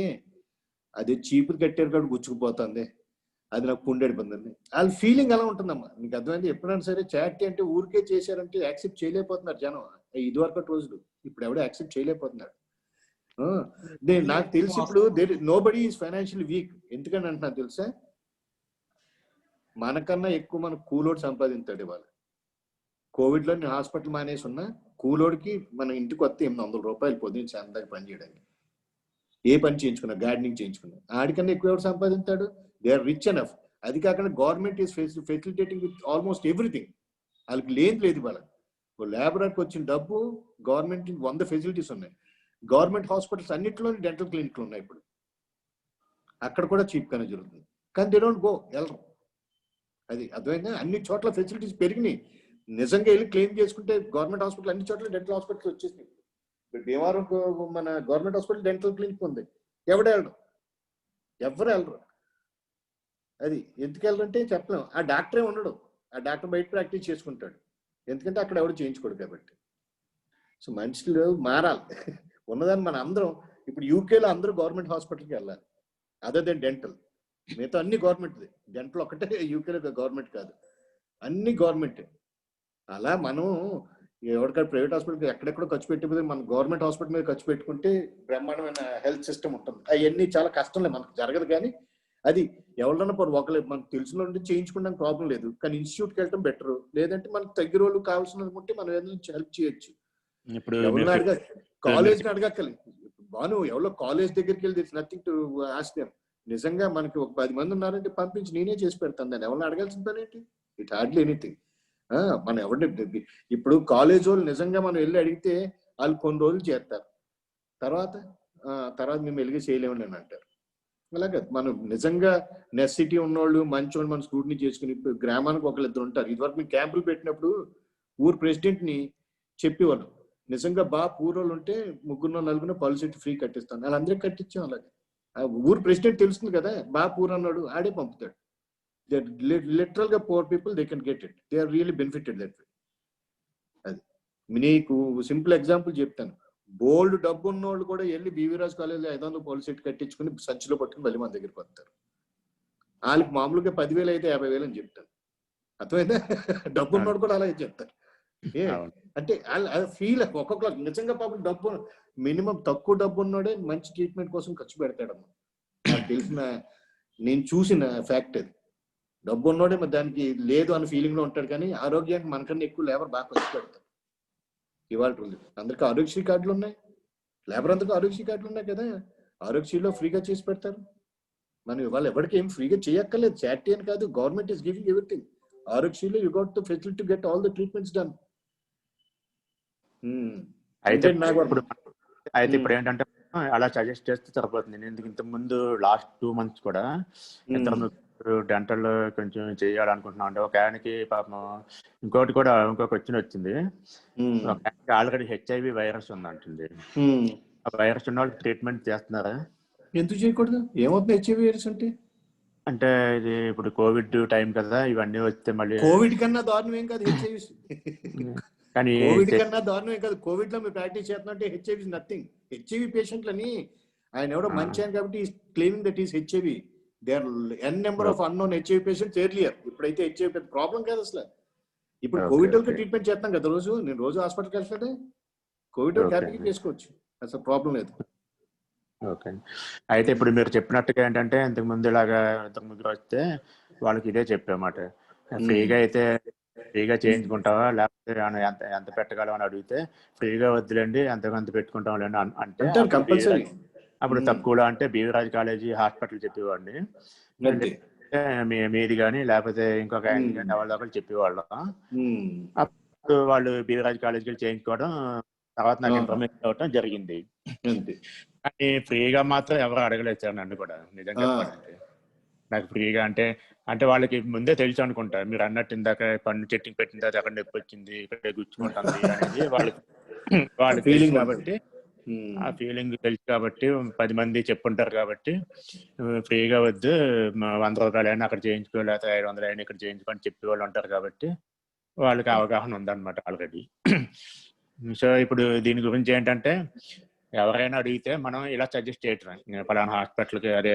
అది చీపురు కట్టారు కాబట్టి గుచ్చుకుపోతుంది, అది నాకు పుండెడిపోతుంది. వాళ్ళ ఫీలింగ్ అలా ఉంటుందమ్మా. నీకు అర్థమైంది. ఎప్పుడైనా సరే చారిటీ అంటే ఊరికే చేశారంటే యాక్సెప్ట్ చేయలేకపోతున్నారు జనం. ఇదివరకు రోజులు ఇప్పుడు ఎవడో యాక్సెప్ట్ చేయలేకపోతున్నాడు. నాకు తెలిసి ఇప్పుడు నోబడీ ఈజ్ ఫైనాన్షియల్ వీక్. ఎందుకని అంటున్నా తెలుసా, మనకన్నా ఎక్కువ మన కూలోడు సంపాదించాడు ఇవాళ. కోవిడ్ లో నేను హాస్పిటల్ మానేసి ఉన్నా, కూలోడికి మన ఇంటికి వస్తే 800 రూపాయలు పొద్దున్న సాయంత్రం పని చేయడానికి. ఏ పని చేయించుకున్నా, గార్డెనింగ్ చేయించుకున్నా, ఆడికన్నా ఎక్కువ ఎవరు సంపాదించాడు. They are rich enough. అది కాకుండా government is facilitating with almost everything. వాళ్ళకి లేదు ఇవాళ. లేబర్కి వచ్చిన డబ్బు గవర్నమెంట్ 100 ఫెసిలిటీస్ ఉన్నాయి. గవర్నమెంట్ హాస్పిటల్స్ అన్నింటిలోని డెంటల్ క్లినిక్లు ఉన్నాయి ఇప్పుడు. అక్కడ కూడా చీప్ గానే జరుగుతుంది. కానీ దే డోంట్ గో, వెళ్ళరు. అది అర్థమైందా. అన్ని చోట్ల ఫెసిలిటీస్ పెరిగినాయి. నిజంగా వెళ్ళి క్లెయిమ్ చేసుకుంటే గవర్నమెంట్ హాస్పిటల్ అన్ని చోట్ల డెంటల్ హాస్పిటల్స్ వచ్చేసినాయి. భీమవరం మన గవర్నమెంట్ హాస్పిటల్ డెంటల్ క్లినిక్ ఉంది. ఎవరు వెళ్ళరు. అది ఎందుకు వెళ్ళరంటే చెప్పలేం. ఆ డాక్టరే ఉండడు. ఆ డాక్టర్ బయట ప్రాక్టీస్ చేసుకుంటాడు. ఎందుకంటే అక్కడ ఎవరు చేయించుకోడు కాబట్టి. సో మనుషులు మారాలి. ఉన్నదాన్ని మన అందరం ఇప్పుడు యూకేలో అందరూ గవర్నమెంట్ హాస్పిటల్కి వెళ్ళాలి. Other than dental. మిగతా అన్ని గవర్నమెంట్ది. డెంటల్ ఒకటే యూకేలో గవర్నమెంట్ కాదు, అన్ని గవర్నమెంటే. అలా మనం ఎవరికైనా ప్రైవేట్ హాస్పిటల్కి ఎక్కడెక్కడో ఖర్చు పెట్టిపోతే మన గవర్నమెంట్ హాస్పిటల్ మీద ఖర్చు పెట్టుకుంటే బ్రహ్మాండమైన హెల్త్ సిస్టమ్ ఉంటుంది. అవన్నీ చాలా కష్టంలే, మనకు జరగదు. కానీ అది ఎవరన్నా ఒకరు మనకు తెలిసిన నుండి చేయించుకోవడానికి ప్రాబ్లం లేదు. కానీ ఇన్స్టిట్యూట్కి వెళ్ళడం బెటర్. లేదంటే మనకు తగ్గి రోజులు కావాల్సినది ఉంటే మనం ఏదైనా హెల్ప్ చేయొచ్చు. ఎవరిని కాలేజ్ని అడగక్కర్లేదు. బాను ఎవరో కాలేజ్ దగ్గరికి వెళ్ళి that's nothing to ask them. నిజంగా మనకి ఒక 10 మంది ఉన్నారంటే పంపించి నేనే చేసి పెడతాను. దాన్ని ఎవరిని అడగాల్సిన పని ఏంటి? It hardly anything. మనం ఎవరిని ఇప్పుడు కాలేజ్ వాళ్ళు నిజంగా మనం వెళ్ళి అడిగితే వాళ్ళు కొన్ని రోజులు చేస్తారు, తర్వాత మేము వెలిగి చేయలేమని అని అంటారు. అలాగే మనం నిజంగా నెసిటీ ఉన్నవాళ్ళు మంచోళ్ళు మనం స్కూటీని చేసుకుని గ్రామానికి ఒకళ్ళిద్దరు ఉంటారు. ఇదివరకు మేము క్యాంపులు పెట్టినప్పుడు ఊరు ప్రెసిడెంట్ ని చెప్పేవాళ్ళు, నిజంగా బాగా పూర్వలు ఉంటే 3-4 పళ్ళు సెట్ ఫ్రీ కట్టిస్తాను. వాళ్ళందరికీ కట్టించాం. అలాగే ఊరు ప్రెసిడెంట్ తెలుస్తుంది కదా, బాగా పూర్ అన్నాడు ఆడే పంపుతాడు. లిటరల్ గా poor people they can get it. They are really benefited that way. అది నీకు సింపుల్ ఎగ్జాంపుల్ చెప్తాను. బోల్డ్ డబ్బు ఉన్న వాళ్ళు కూడా వెళ్ళి బీవీరాజ్ కాలేజీలో 500 పళ్ళు సెట్ కట్టించుకుని సంచిలో పట్టుకుని మళ్ళీ మన దగ్గరికి వస్తారు. వాళ్ళకి మామూలుగా 10,000 అయితే 50,000 అని చెప్తాను. అర్థమైందా? డబ్బు ఉన్నోడు కూడా అలాగే చెప్తారు. అంటే ఫీల్ ఒక్కొక్క నిజంగా పాపం డబ్బు మినిమం తక్కువ డబ్బు ఉన్నోడే మంచి ట్రీట్మెంట్ కోసం ఖర్చు పెడతాడమ్మా. నాకు తెలిసిన నేను చూసిన ఫ్యాక్ట్ అది. డబ్బు ఉన్నోడే దానికి లేదు అనే ఫీలింగ్ లో ఉంటాడు. కానీ ఆరోగ్యానికి మనకన్నా ఎక్కువ లేబర్ బాగా ఖర్చు పెడతారు. ఇవాళ అందరికి ఆరోగ్యశ్రీ కార్డులు ఉన్నాయి. లేబర్ అందరికీ ఆరోగ్యశ్రీ కార్డులు ఉన్నాయి కదా. ఆరోగ్యశ్రీలో ఫ్రీగా చేసి పెడతారు. మనం ఇవాళ ఎవరికి ఏం ఫ్రీగా చేయక్కర్లేదు, చారిటీ అని కాదు, గవర్నమెంట్ ఈస్ గివింగ్ ఎవ్రీథింగ్. ఆరోగ్యశ్రీలో you got the facility to get all the treatments done. అయితే ఇప్పుడు ఏంటంటే అలా సజెస్ట్ చేస్తే సరిపోతుంది. నేను ఇంతకు ముందు లాస్ట్ 2 months కూడా ఇద్దరు డెంటల్ కొంచెం చేయాలనుకుంటున్నాం. అంటే ఒక ఆయనకి పాపం ఇంకొక వచ్చింది. ఒక ఆయనకి ఆల్రెడీ HIV వైరస్ ఉందంటుంది. ఆ వైరస్ ఉన్న వాళ్ళకి ట్రీట్మెంట్ చేస్తున్నారా? ఎందుకు చేయకూడదు? ఏమవుతుంది HIV వైరస్ అంటే? అంటే ఇది ఇప్పుడు కోవిడ్ టైం కదా, ఇవన్నీ వస్తే మళ్ళీ కోవిడ్ కన్నా దారుణం ఏం కాదు HIV. కానీ కోవిడ్ కన్నా దారుణం ఏం కాదు. కోవిడ్ లో మీరు ప్రాక్టీస్ చేస్తున్నట్టే HIV ఇస్ నథింగ్. HIV పేషెంట్లని ఆయన ఎవడో మంచి ఆయన కాబట్టి claiming that is HIV. They are n number of unknown HIV patients earlier. ఇప్పుడైతే HIV పెద్ద ప్రాబ్లం కాదు అసలు. ఇప్పుడు కోవిడ్ వాళ్ళకి ట్రీట్మెంట్ చేస్తాం కదా రోజు. నేను రోజు హాస్పిటల్కి వెళ్తాడే, కోవిడ్ హ్యాపీగా చేసుకోవచ్చు, అసలు ప్రాబ్లం లేదు. ఓకే. అయితే ఇప్పుడు మీరు చెప్పినట్టుగా ఏంటంటే ఇంతకు ముందు ఇలాగా ఇంతకు ముందు వస్తే వాళ్ళకి ఇదే చెప్పామాట, ఫ్రీగా చేయించుకుంటావా లేకపోతే ఎంత పెట్టగలం అని అడిగితే ఫ్రీగా వద్దులేండి ఎంతకంత పెట్టుకుంటాం లేండి అంటే కంపల్సరీ. అప్పుడు తక్కువలో అంటే బీవీరాజ్ కాలేజీ హాస్పిటల్ చెప్పేవాడిని, మీది కానీ లేకపోతే ఇంకొక ఆయన కానీ ఎవరి చెప్పేవాళ్ళం. అప్పుడు వాళ్ళు బీవీరాజ్ కాలేజీకి చేయించుకోవడం, తర్వాత నాకు ఇన్ఫర్మేషన్ అవ్వటం జరిగింది. కానీ ఫ్రీగా మాత్రం ఎవరు అడగలేదు సార్ నన్ను కూడా. నిజంగా నాకు ఫ్రీగా అంటే వాళ్ళకి ముందే తెలుసు అనుకుంటా. మీరు అన్నట్టు ఇందాక పన్ను చెట్టింగ్ పెట్టిన తర్వాత ఎక్కడ నొప్పి వచ్చింది, ఇక్కడ గుచ్చుకుంటుంది అనేది వాళ్ళకి ఫీలింగ్ కాబట్టి, ఆ ఫీలింగ్ తెలుసు కాబట్టి 10 మంది చెప్పుంటారు కాబట్టి ఫ్రీగా వద్దు 100 రూపాయలు అయినా అక్కడ చేయించుకో లేకపోతే 500 అయినా ఇక్కడ చేయించుకొని చెప్పే వాళ్ళు ఉంటారు కాబట్టి వాళ్ళకి అవగాహన ఉందన్నమాట ఆల్రెడీ. సో ఇప్పుడు దీని గురించి ఏంటంటే ఎవరైనా అడిగితే మనం ఇలా సజెస్ట్ చేయటం, పలానా హాస్పిటల్కి అదే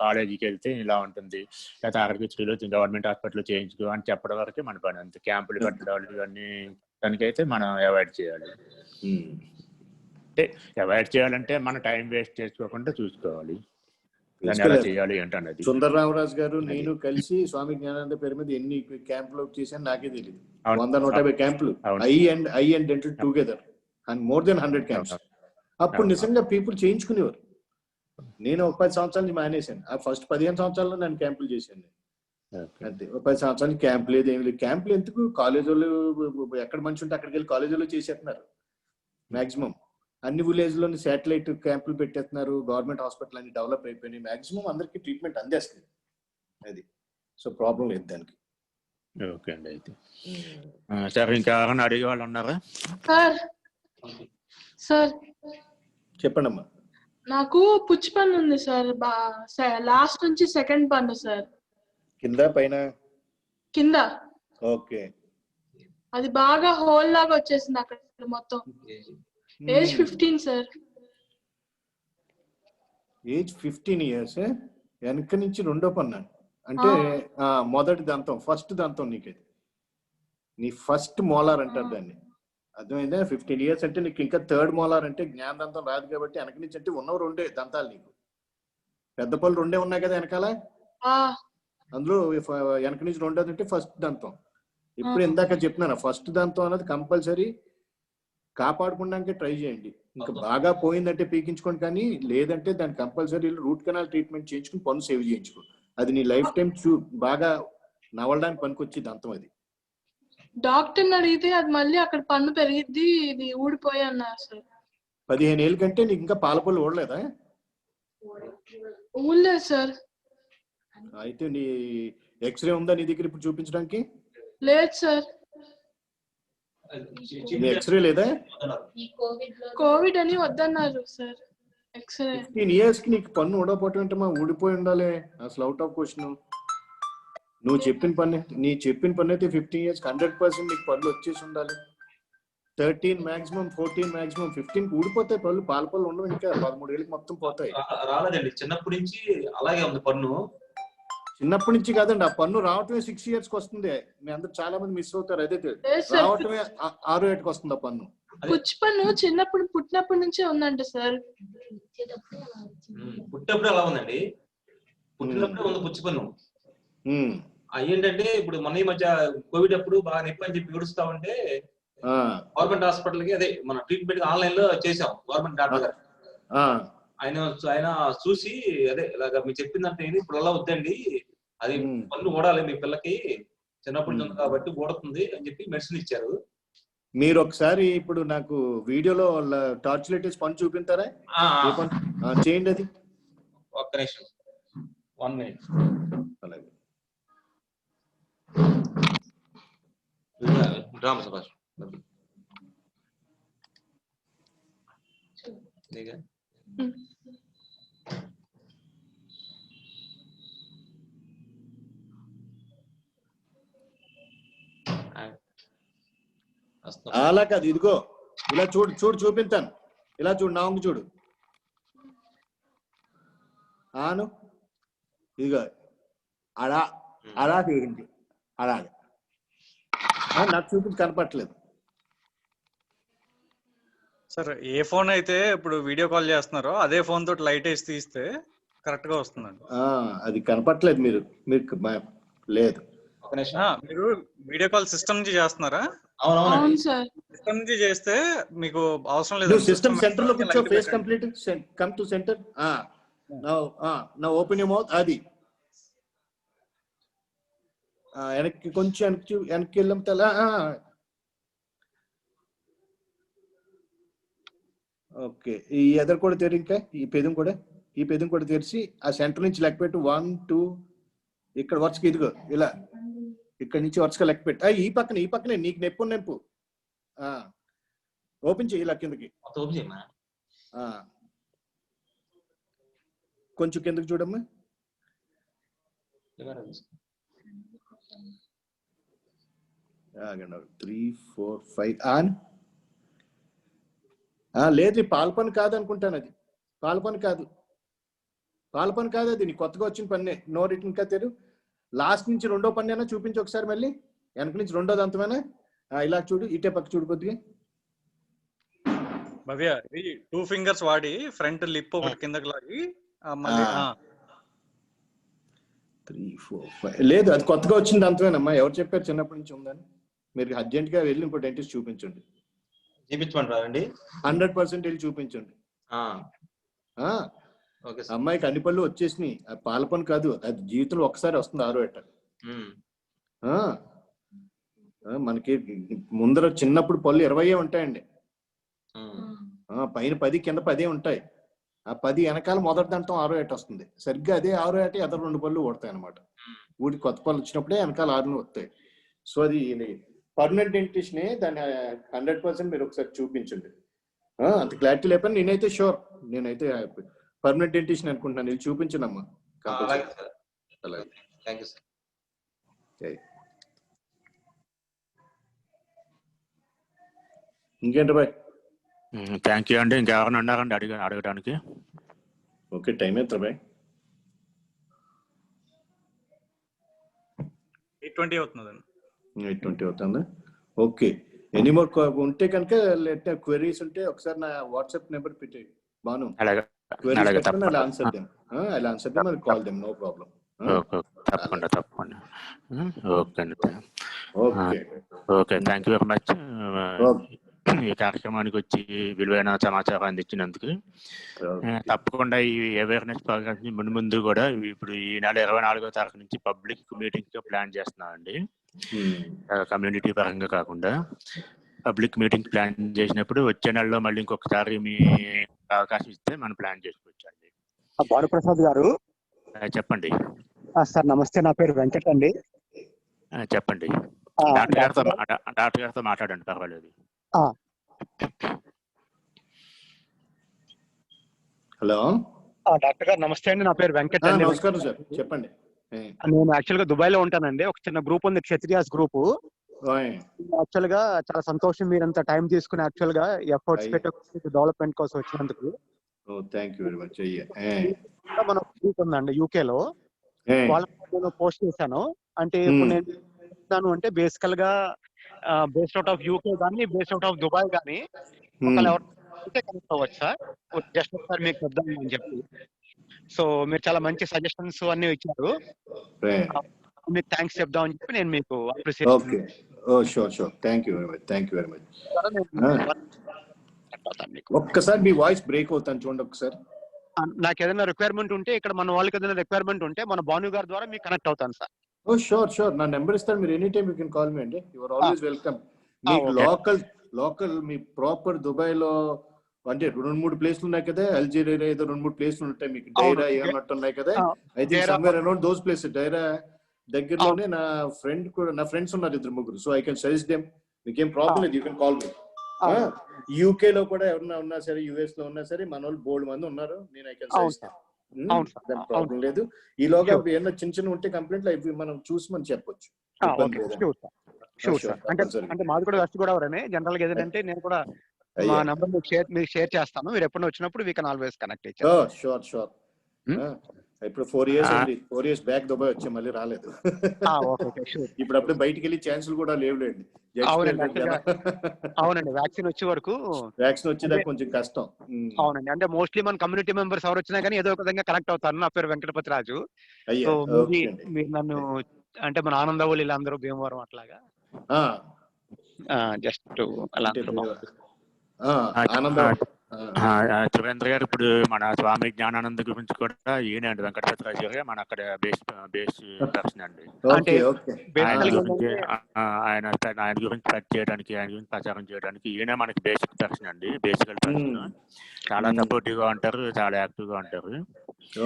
కాలేజీకి వెళ్తే ఇలా ఉంటుంది, లేకపోతే ఆరోగ్యశ్రీలో గవర్నమెంట్ హాస్పిటల్లో చేయించుకో అని చెప్పడం వరకే మన పని. అంతే. క్యాంపులు కట్టడాలు ఇవన్నీ దానికైతే మనం అవాయిడ్ చేయాలి. అంటే అవాయిడ్ చేయాలంటే మన టైం వేస్ట్ చేసుకోకుండా చూసుకోవాలి దాన్ని ఎలా చేయాలి ఏంటన్నది. సుందరరామరాజు గారు నేను కలిసి స్వామి జ్ఞానానంద పేరు మీద ఎన్ని క్యాంపులు చేశాను నాకే తెలియదు. 100-150 క్యాంపులు I and dental together and more than 100 camps. అప్పుడు నిజంగా పీపుల్ చేయించుకునేవారు. నేను 10 సంవత్సరాల నుంచి మానేశాను. ఆ ఫస్ట్ 15 సంవత్సరాల్లో నేను క్యాంపులు చేశాను. అంతే. 10 సంవత్సరాలు క్యాంప్ లేదు, ఏమి లేదు. క్యాంపులు ఎందుకు? కాలేజ్ వాళ్ళు ఎక్కడ మంచి ఉంటే అక్కడికి వెళ్ళి కాలేజీలో చేసేస్తున్నారు. మాక్సిమం అన్ని విలేజ్ లోని శాటిలైట్ క్యాంపులు పెట్టేస్తున్నారు. గవర్నమెంట్ హాస్పిటల్ అన్ని డెవలప్ అయిపోయినాయి. మాక్సిమం అందరికి ట్రీట్మెంట్ అందేస్తుంది. అది సో ప్రాబ్లం లేదు దానికి. ఓకే అండి. అయితే సార్ ఇంకా ఎవరైనా అడిగే వాళ్ళు ఉన్నారా? సార్ చెప్పండి అమ్మా. నాకు పుచ్చి పన్ను ఉంది సార్, లాస్ట్ నుంచి సెకండ్ పన్ను సార్. కింద పైన? కింద. ఓకే. అది బాగా హోల్ లాగా వచ్చేసింది అక్కడ మొత్తం. Age 15 sir. Age 15 years. వెనక నుంచి రెండో పన్ను అంటే మొదటి దంతం, ఫస్ట్ దంతం. నీకైతే నీ ఫస్ట్ మోలార్ అంటారు దాన్ని, అర్థమైందా? 15 years అంటే నీకు ఇంకా థర్డ్ మోలార్ అంటే జ్ఞాన దంతం రాదు కాబట్టి వెనక నుంచి అంటే ఉన్నవి 2 దంతాలు. నీకు పెద్ద పళ్ళు 2 ఉన్నాయి కదా వెనకాల, అందులో వెనక నుంచి 2 అంటే ఫస్ట్ దంతం. ఇప్పుడు ఇందాక చెప్తున్నాను, ఫస్ట్ దంతం అనేది కంపల్సరీ కాపాడుకోవడానికి ట్రై చేయండి. ఇంకా బాగా పోయిందంటే పీకించుకోండి, కానీ లేదంటే దాన్ని కంపల్సరీ రూట్ కెనాల్ ట్రీట్మెంట్ చేయించుకుని పన్ను సేవ్ చేయించుకో. అది నీ లైఫ్ టైం బాగా నవలడానికి పనికొచ్చి దంతం. అది డాక్టర్ అడిగితే అది మళ్ళీ అక్కడ పన్ను పెరిగిద్ది, ఇది ఊడిపోయి అన్నారు సార్. 15 ఏళ్ళ కంటే నీకు ఇంకా పాలపళ్ళు ఊడలేదా? ఊడలేదు సార్. అయితే నీ ఎక్స్రే ఉందా నీ దగ్గర ఇప్పుడు చూపించడానికి? లేదు సార్. నీ ఎక్స్రే లేదా? కోవిడ్ అని వద్దన్నారు సార్ ఎక్స్రే. 15 years కి నీకు పన్ను ఊడపోవటం అంటే మా ఊడిపోయి ఉండాలి అసలు, అవుట్ ఆఫ్ క్వశ్చన్. నువ్వు చెప్పిన పని అయితే 15 years 100% నీకు పళ్ళు వచ్చేసి ఉండాలి. 13 మాక్సిమం, 14 మాక్సిమం, 15 ఊడిపోతాయి పళ్ళు. పాలపళ్ళు ఉండవు, ఇంకా 13 ఏళ్ళకి మొత్తం పోతాయి. రాలేదండి చిన్నప్పటి నుంచి అలాగే ఉంది పన్ను. చిన్నప్పటి నుంచి కాదండి, ఆ పన్ను రావటమే 6 years కి వస్తుంది. మీ అందరు చాలా మంది మిస్ అవుతారు. అదే రావటమే 6-7కి వస్తుంది ఆ పన్ను. పుచ్చి పన్ను చిన్నప్పుడు పుట్టినప్పటి నుంచే ఉందంట సార్. పుట్టినప్పుడు అలా ఉందండి, పుట్టినప్పుడు ఉంది పుచ్చి పన్ను. ఏంటంటే ఇప్పుడు మొన్న ఈ మధ్య కోవిడ్ అప్పుడు బాగా నొప్పి అని చెప్పి ఏడుస్తా ఉంటే గవర్నమెంట్ హాస్పిటల్ కి అదే మన ట్రీట్మెంట్ ఆన్లైన్ లో చేసాం. గవర్నమెంట్ డాక్టర్ గారు ఆయన ఆయన చూసి అదే ఇలాగ మీరు చెప్పిందంటే ఇప్పుడు అలా వద్దండి, అది పన్ను ఓడాలి మీ పిల్లకి, చిన్నప్పటి నుంచి ఉంది కాబట్టి ఓడుతుంది అని చెప్పి మెడిసిన్ ఇచ్చారు. మీరు ఒకసారి ఇప్పుడు నాకు వీడియోలో టార్చ్ లైట్ వేసి పన్ను చూపించారా? చేయండి అది. ఒక్క నిమిషం, 1 minute. అలాగే రామ సుభాష్ అలా కాదు, ఇదిగో ఇలా చూపిస్తాను. ఇలా చూడు, నా వంగు చూడు. ఆను ఇదిగో అలా తీయండి, అలాగే. నాకు చూపించి కనపట్లేదు సార్. ఏ ఫోన్ అయితే ఇప్పుడు వీడియో కాల్ చేస్తున్నారో అదే ఫోన్ తోటి లైట్ వేసి తీస్తే కరెక్ట్ గా వస్తుందండి. అది కనపట్లేదు. మీరు లేదు. మీరు వీడియో కాల్ సిస్టమ్ నుంచి చేస్తున్నారా? అవునవును సార్. సిస్టమ్ నుంచి చేస్తే మీకు అవసరం లేదు. సిస్టమ్ సెంటర్ లో కూర్చో, face complete, come to centre. Now open your mouth. అది వెనక్కి కొంచెం వెనక్కి వెళ్ళాం తల. ఓకే, ఈ ఎదరు కూడా తెరి, ఇంకా ఈ పెదం కూడా తెరిచి ఆ సెంటర్ నుంచి లెక్క పెట్టు. 1 2 ఇక్కడ వరుసగా ఇదిగో ఇలా ఇక్కడ నుంచి వరుసగా లెక్క పెట్టు. ఈ పక్కనే నీకు నొప్పు ఓపెన్ చేయి, ఇలా కిందకి కొంచెం కిందకి చూడమ్మా. 3 4 5 ఆన్. లేదు, పాల్పని కాదు అనుకుంటాను. అది పాల్పని కాదు, అది నీ కొత్తగా వచ్చిన పన్నే. నో రిటర్న్ ఇంకా తెరు. లాస్ట్ నుంచి రెండో పన్నేనా చూపించి ఒకసారి, మళ్ళీ వెనక నుంచి రెండోది అంతమేనా. ఇలా చూడు, ఇటే పక్క చూడు కొద్దిగా. భవ్య, 2 fingers వాడి ఫ్రంట్ లిప్ ఒకటి కిందకి లాగి 3 4 5 లేదు, అది కొత్తగా వచ్చింది అంతమేనమ్మా. ఎవరు చెప్పారు చిన్నప్పటి నుంచి ఉందని? మీరు అర్జెంట్ గా వెళ్ళి ఇంకో డెంటిస్ట్ చూపించండి. 100% వెళ్ళి చూపించండి. అమ్మాయికి అన్ని పళ్ళు వచ్చేసినాయి. అది పాల పన్ను కాదు, అది జీవితంలో ఒకసారి వస్తుంది, 6వ ఏట. మనకి ముందర చిన్నప్పుడు పళ్ళు 20 ఉంటాయండి. పైన 10, కింద 10 ఉంటాయి. ఆ 10 వెనకాల మొదటి దాంట్లో 6వ ఏట వస్తుంది. సరిగ్గా అదే 6వ ఏట ఎదరు 2 పళ్ళు ఊడతాయి అనమాట. ఊడి కొత్త పళ్ళు వచ్చినప్పుడే వెనకాల 6 వస్తాయి. సో అది పర్మనెంట్ డెంటిస్ట్ నే. దాన్ని 100% మీరు ఒకసారి చూపించండి. అంత క్లారిటీ లేకపోతే నేనైతే షూర్, నేనైతే పర్మనెంట్ డెంటిస్ట్ అనుకుంటున్నాను. ఇది చూపించండి అమ్మా. ఇంకేంటి బాయ్? థ్యాంక్ యూ అండి. ఇంకెవరైనా ఉన్నారండి అడగడానికి? ఓకే, టైం ఎంత బాయ్? 8:20 అవుతుందండి. 8:20 అవుతుందా? ఓకే, ఎనీ మోర్ ఉంటే కనుక క్వెరీస్ ఉంటే ఒకసారి నా వాట్సాప్ నెంబర్ పెట్టేయండి. బాను, క్వెరీస్ పెట్టుకుని I'll answer them. I'll call them, no problem. తప్పకుండా. Okay, thank you very much. ఈ కార్యక్రమానికి వచ్చి విలువైన సమాచారం అందించినందుకు. తప్పకుండా ఈ అవేర్నెస్ ప్రోగ్రామ్స్ ముందు కూడా ఇప్పుడు ఈ నెల 24వ తారీఖు నుంచి పబ్లిక్ మీటింగ్ ప్లాన్ చేస్తున్నామండి. కమ్యూనిటీ పరంగా కాకుండా పబ్లిక్ మీటింగ్ ప్లాన్ చేసినప్పుడు వచ్చే నెలలో మళ్ళీ ఇంకొకసారి మీ అవకాశం ఇస్తే మనం ప్లాన్ చేసుకోవచ్చండి. భానుప్రసాద్ గారు చెప్పండి సార్. నమస్తే, నా పేరు వెంకట్ అండి. చెప్పండి. డాక్టర్ గారితో మాట్లాడండి, పర్వాలేదు. హలో డాక్టర్ గారు నమస్తే అండి. నా పేరు వెంకట్ అండి. నమస్కారం సార్, చెప్పండి. నేను యాక్చువల్ గా దుబాయ్ లో ఉంటానండి. ఒక చిన్న గ్రూప్ ఉంది, క్షత్రియాస్ గ్రూప్. యాక్చువల్ గా చాలా సంతోషం మీరంతా టైం తీసుకుని యాక్చువల్ గా ఎఫర్ట్స్ పెట్టి డెవలప్మెంట్ కోసం వచ్చినందుకు. మన గ్రూప్ ఉందండి యూకే లో, వాళ్ళ పోస్ట్ చేశాను. అంటే ఇప్పుడు నేను అంటే బేసికల్ గా బేస్డ్ అవుట్ ఆఫ్ యూకే కానీ బేస్డ్ అవుట్ ఆఫ్ దుబాయ్ కానీ కనెక్ట్ అవ్వచ్చు సార్. జస్ట్ ఒకసారి మీకు చెప్దాం అని చెప్పి. సో మీరు చాలా మంచి సజెషన్స్ అన్ని ఇచ్చారు. మీకు థ్యాంక్స్ చెప్దాం అని చెప్పి నేను మీకు అప్రిషియేట్. అవుతాను మీకు. ఒక్కసారి మీ వాయిస్ బ్రేక్ అవుతాను చూడండి ఒకసారి. నాకు ఏదైనా రిక్వైర్మెంట్ ఉంటే, ఇక్కడ మన వాళ్ళకి ఏదైనా రిక్వైర్మెంట్ ఉంటే మన భాను గారి ద్వారా మీకు కనెక్ట్ అవుతాను సార్. ఓ షూర్ నా నెంబర్ ఇస్తాను, మీరు any time you can call me అండి. Your always welcome. మీకు లోకల్ మీ ప్రాపర్ దుబాయ్ లో అంటే 2-3 ప్లేస్లు ఉన్నాయి కదా, అల్జీరియా ఏదో 2-3 ప్లేస్లు ఉంటాయి మీకు, డైరా ఏమన్నట్టు ఉన్నాయి కదా. I think somewhere around those places. Deira దగ్గరలోనే నా ఫ్రెండ్స్ ఉన్నారు 2-3, so I can suggest them. మీకేం ప్రాబ్లం లేదు, you can call me. UK లో కూడా ఎవరన్నా ఉన్నా సరే, యుఎస్ లో ఉన్నా సరే, మన వాళ్ళు బోల్డ్ మంది ఉన్నారు, నేను ఐ కెన్ సజెస్ట్. ప్రాబ్లం లేదు. ఈలోగా ఏమన్నా చిన్న ఉంటే కంప్లైంట్లు అవి మనం చూసి మనం చెప్పొచ్చు. Sure sir. అంటే మాది కూడా వెస్ట్ గోదావరి. జనరల్ గా ఏదంటే నేను కూడా మా నంబర్ మీకు షేర్ చేస్తాను, మీరు ఎప్పుడు వచ్చినప్పుడు we can always connect. Sure. ఇప్పుడు 4 years అయింది, 4 years బ్యాక్ దుబాయ్ వచ్చి మళ్ళీ రాలేదు. ఇప్పుడు అప్పుడే బయటికి వెళ్ళి ఛాన్సులు కూడా లేవులేండి. అవునండి, వ్యాక్సిన్ వచ్చే వరకు, వ్యాక్సిన్ వచ్చేదాకా కొంచెం కష్టం. అవునండి, అంటే మోస్ట్లీ మన కమ్యూనిటీ మెంబర్స్ ఎవరు వచ్చినా కానీ ఏదో ఒక విధంగా కనెక్ట్ అవుతారు. నా పేరు వెంకటపతి రాజు. మీరు నన్ను అంటే మన ఆనందవల్లి వీళ్ళందరూ భీమవరం అట్లాగా జస్ట్ అలా. సురేంద్ర గారు, ఇప్పుడు మన స్వామి జ్ఞానానంద గురించి కూడా ఈయన అండి వెంకటపతి రాజు గారు మన అక్కడ బేస్ పర్సన్ అండి. ఆయన గురించి సెర్చ్ చేయడానికి, ఆయన గురించి ప్రచారం చేయడానికి ఈయన మనకి బేసిక్ పర్సన్ అండి, బేసికల్ పర్సన్. చాలా సపోర్టివ్ గా ఉంటారు, చాలా యాక్టివ్ గా ఉంటారు.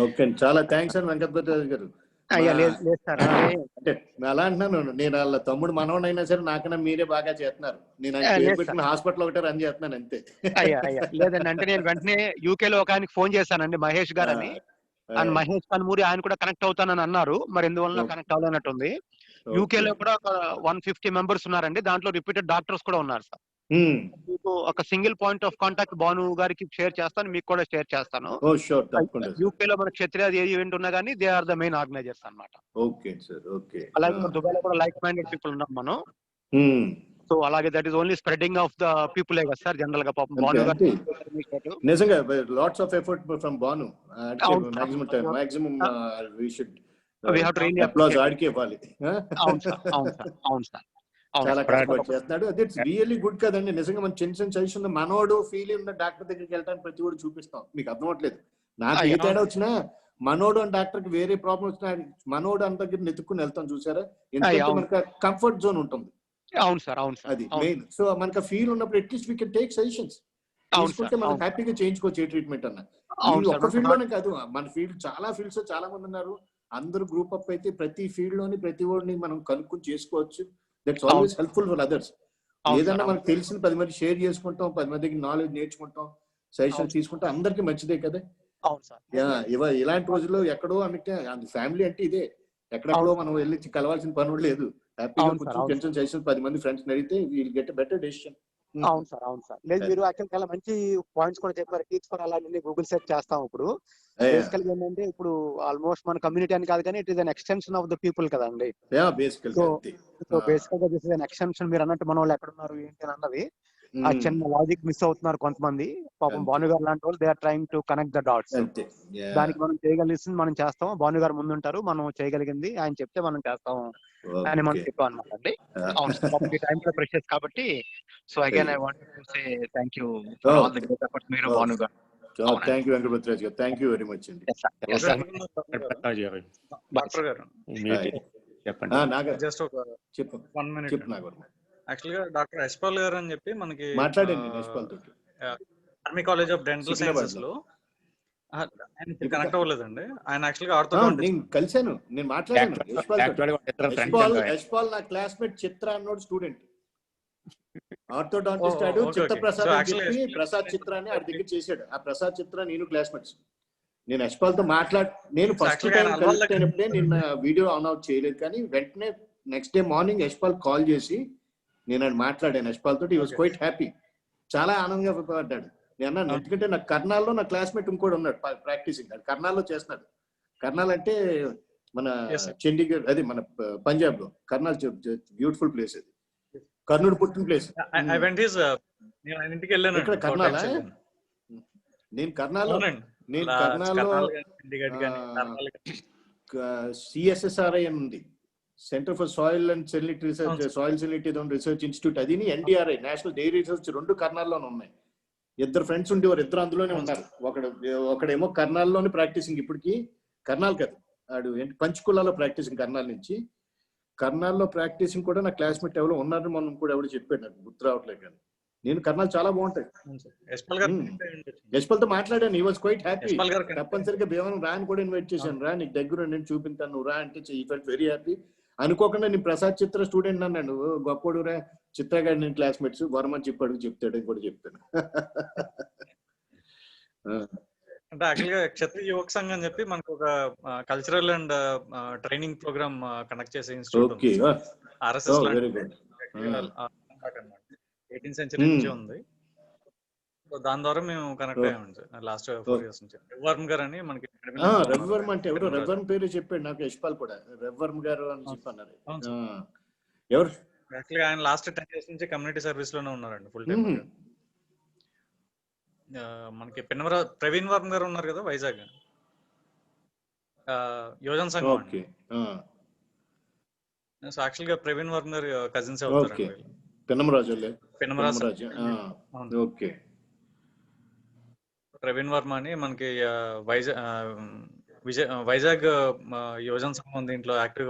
ఓకే, చాలా థ్యాంక్స్ అండి వెంకటపతి రాజు గారు. అంటే అలా అంటున్నాను, నేను వాళ్ళ తమ్ముడు మనవడైనా సరే నాకన్నా మీరే బాగా చేస్తున్నారు. నేను ఆయన పేరు పెట్టిన హాస్పిటల్ ఒకటే రన్ చేస్తున్నాను అంతే. లేదండి, అంటే నేను వెంటనే యూకే లో ఒక ఆయనకి ఫోన్ చేశానండి, మహేష్ గారు అని. అండ్ మహేష్ కన్మూరి ఆయన కూడా కనెక్ట్ అవుతానని అన్నారు, మరి ఎందువల్ల కనెక్ట్ అవ్వలేనట్టుంది. యూకే లో కూడా ఒక 150 మెంబర్స్ ఉన్నారండి, దాంట్లో రిపీటెడ్ డాక్టర్స్ కూడా ఉన్నారు సార్. మీకు ఒక single point of contact Bhanu గారికి షేర్ చేస్తాను, మీకు కూడా షేర్ చేస్తాను. యూకే లో మన క్షత్రియ ఈవెంట్ ఉన్నా కానీ they are the main organisers అన్నమాట. అలాగే దుబాయ్ లో కూడా లైక్ మైండెడ్ పీపుల్ ఉన్నాం మనం. సో అలాగే that is only spreading of the people కదా సార్. జనరల్ గా పాపం భాను గారు నిజంగా lots of effort from Bhanu. Maximum we should applause ఆడికి ఇవ్వాలి. అవును సార్, చాలా కష్టపడి చేస్తున్నాడు. అదే రియల్లీ గుడ్ కదండి. నిజంగా మనం చిన్న సజెషన్ మనోడు ఫీల్ ఉన్న డాక్టర్ దగ్గరికి వెళ్ళడానికి ప్రతి కూడా చూపిస్తాం. మీకు అర్థం అవ్వట్లేదు, నాకు ఏ తేడా వచ్చినా మనోడు అని డాక్టర్ కి వేరే ప్రాబ్లం వచ్చినా మనోడు అని దగ్గర నెతుక్కుని వెళ్తాం చూసారా. ఎందుకంటే మనకు కంఫర్ట్ జోన్ ఉంటుంది. అవును సార్, అది మెయిన్. సో మనకు ఫీల్ ఉన్నప్పుడు at least we can take suggestions తీసుకుంటే మనం హ్యాపీగా చేయించుకోవచ్చు ఏ ట్రీట్మెంట్ అన్న. ఈ ఒక్క ఫీల్డ్ లోనే కాదు, మన ఫీల్డ్ చాలా ఫీల్డ్స్ చాలా మంది ఉన్నారు. అందరూ గ్రూప్ అప్ అయితే ప్రతి ఫీల్డ్ లోని ప్రతి ఒడిని మనం కనుక్కొని చేసుకోవచ్చు. That's always helpful for others. ఏదన్నా మనకు తెలిసిన 10 మంది షేర్ చేసుకుంటాం, 10 మందికి నాలెడ్జ్ నేర్చుకుంటాం, సజెషన్ తీసుకుంటాం, అందరికీ మంచిదే కదా. ఇలాంటి రోజుల్లో ఎక్కడో అంటే ఫ్యామిలీ అంటే ఇదే, ఎక్కడెక్కడో మనం వెళ్ళి కలవాల్సిన పని లేదు. హ్యాపీగా కూర్చొని టెన్షన్ సజెషన్ 10 మంది ఫ్రెండ్స్ అడిగితే విల్ గెట్ బెటర్ డెసిషన్. అవును సార్. లేదు, మీరు యాక్చువల్ చాలా మంచి పాయింట్స్ కూడా చెప్పారు. టీచ్ ఫర్ అలాంటి గూగుల్ సెర్చ్ చేస్తాం. ఇప్పుడు బేసికల్ గా ఏంటంటే ఇప్పుడు ఆల్మోస్ట్ మన కమ్యూనిటీ అని కాదు కానీ it is an extension of the people కదండి. సో బేసికల్ గా దిస్ ఇస్ అన్ ఎక్స్టెన్షన్. మీరు అన్నట్టు మన వాళ్ళు ఎక్కడ ఉన్నారు ఏంటి అని అన్నది ఆ చిన్న లాజిక్ మిస్ అవుతున్నారు కొంతమంది. పాపం భాను గారు లాంటి వాళ్ళు they are trying to connect the dots. దానికి మనం చేయగలిగింది మనం చేస్తాం. భాను గారు ముందు ఉంటారు, మనం చేయగలిగింది ఆయన చెప్తే మనం చేస్తాం అని మనం చెప్పాం అనమాట అండి. అవును, టైం ప్రెషర్స్ కాబట్టి. So again I want to say thank you for all the great efforts మీరు భాను గారు. థ్యాంక్ యూ వెంకటపతి రాజు గారు, థ్యాంక్ యూ వెరీ మచ్ అండి. డాక్టర్ గారు చెప్పండి. జస్ట్ ఒక 1 minute. యాక్చువల్ గా డాక్టర్ యశ్పాల్ గారు అని చెప్పి మనకి army college of dental sciences లో ఆయన కనెక్ట్ అవ్వలేదండి. ఆయన యాక్చువల్ గా నేను కలిసాను, నేను మాట్లాడాను. యశ్పాల్ నా క్లాస్మేట్ చిత్ర అన్నోడు స్టూడెంట్, ఆర్థోడాంటిస్ట్. చిత్రప్రసాద్ అని చెప్పి ప్రసాద్ చిత్ర అని ఆడి దగ్గర చేశాడు. ఆ ప్రసాద్ చిత్ర నేను క్లాస్మేట్స్. నేను యశ్పాల్ తో నేను ఫస్ట్ టైం కనెక్ట్ అయినప్పుడే నిన్న వీడియో ఆన్ అవుట్ చేయలేదు, కానీ వెంటనే next day morning Yashpal call చేసి నేను ఆయన మాట్లాడాను యశ్పాల్ తోటి. హీ వాజ్ క్వైట్ హ్యాపీ, చాలా ఆనందంగా పడ్డాడు. నేను అన్నాను ఎందుకంటే నాకు కర్నాల్లో నా క్లాస్మేట్ ఇంకోటి ఉన్నాడు ప్రాక్టీసింగ్, కర్నాల్లో చేస్తున్నాడు. కర్నాల్ అంటే మన చండీగఢ్, అది మన పంజాబ్ లో కర్నాల్ బ్యూటిఫుల్ ప్లేస్, అది కర్నూలు పుట్టిన ప్లేస్. ఇక్కడ కర్నాలా? నేను కర్నాల్లో సిఎస్ఎస్ఆర్ఐ అని ఉంది, centre for soil and salinity research, soil salinity research institute, అది ఎన్డీఆర్ఐ నేషనల్ డైరీ రీసెర్చ్, 2 కర్నాల్లోనే ఉన్నాయి. ఇద్దరు ఫ్రెండ్స్ ఉండేవారు, ఇద్దరు అందులోనే ఉన్నారు. ఒకడేమో కర్నాల్లోని ప్రాక్టీసింగ్, ఇప్పటికి కర్నాల్ కాదు ఆడు ఏంటి పంచకులాలో ప్రాక్టీసింగ్, కర్నాల్ నుంచి. కర్నాల్లో ప్రాక్టీసింగ్ కూడా నా క్లాస్మేట్ ఎవరో ఉన్నారు, మనం కూడా ఎవరు చెప్పాడు, నాకు గుర్తు రావట్లేదు. కానీ నేను కర్నాల్ చాలా బాగుంటాయి. యశ్పాల్ తో మాట్లాడాను, ఈ వాజ్ క్వైట్ హ్యాపీ. తప్పనిసరిగా భీమవరం రా అని కూడా ఇన్వైట్ చేశాను, రా నీకు దగ్గర నేను చూపించాను, నువ్వు రా అంటే ఈ ఫెల్ట్ వెరీ హ్యాపీ. అనుకోకుండా నేను ప్రసాద్ చిత్ర స్టూడెంట్ అన్నాడు, గొప్పడు రా చిత్రగాడు, నేను క్లాస్మేట్స్ వర్మ చెప్పాడు చెప్తాడు కూడా చెప్తాను. అంటే యాక్చువల్ గా క్షత్రియ యువక సంఘం అని చెప్పి మనకు ఒక cultural and training program conduct చేసే ఇన్స్టిట్యూట్ ఉంది. RSS లాంటి 18th సెంచరీ నుంచి ఉంది. దాని ద్వారా మేము కనెక్ట్ అయ్యాము లాస్ట్ 4 years నుంచి. రవివర్మ గారు అని మనకి రవివర్మ అంటే ఎవరు? రవివర్మ పేరు చెప్పాడు నాకు యశ్పాల్ కూడా, రవివర్మ గారు అని చెప్పన్నారు. ఎవరు? యాక్చువల్గా ఆయన లాస్ట్ 10 years నుంచి కమ్యూనిటీ సర్వీస్ లోనే ఉన్నారండి ఫుల్ టైం. మనకి ప్రవీణ్ వర్మ గారు ఉన్నారు కదా వైజాగ్, యువజన సంఘం. సో యాక్చువల్ గా ప్రవీణ్ వర్మ గారు కజిన్స్ అవుతారు. ప్రవీణ్ వర్మ అని మనకి వైజాగ్ యువజన సంఘం దీంట్లో యాక్టివ్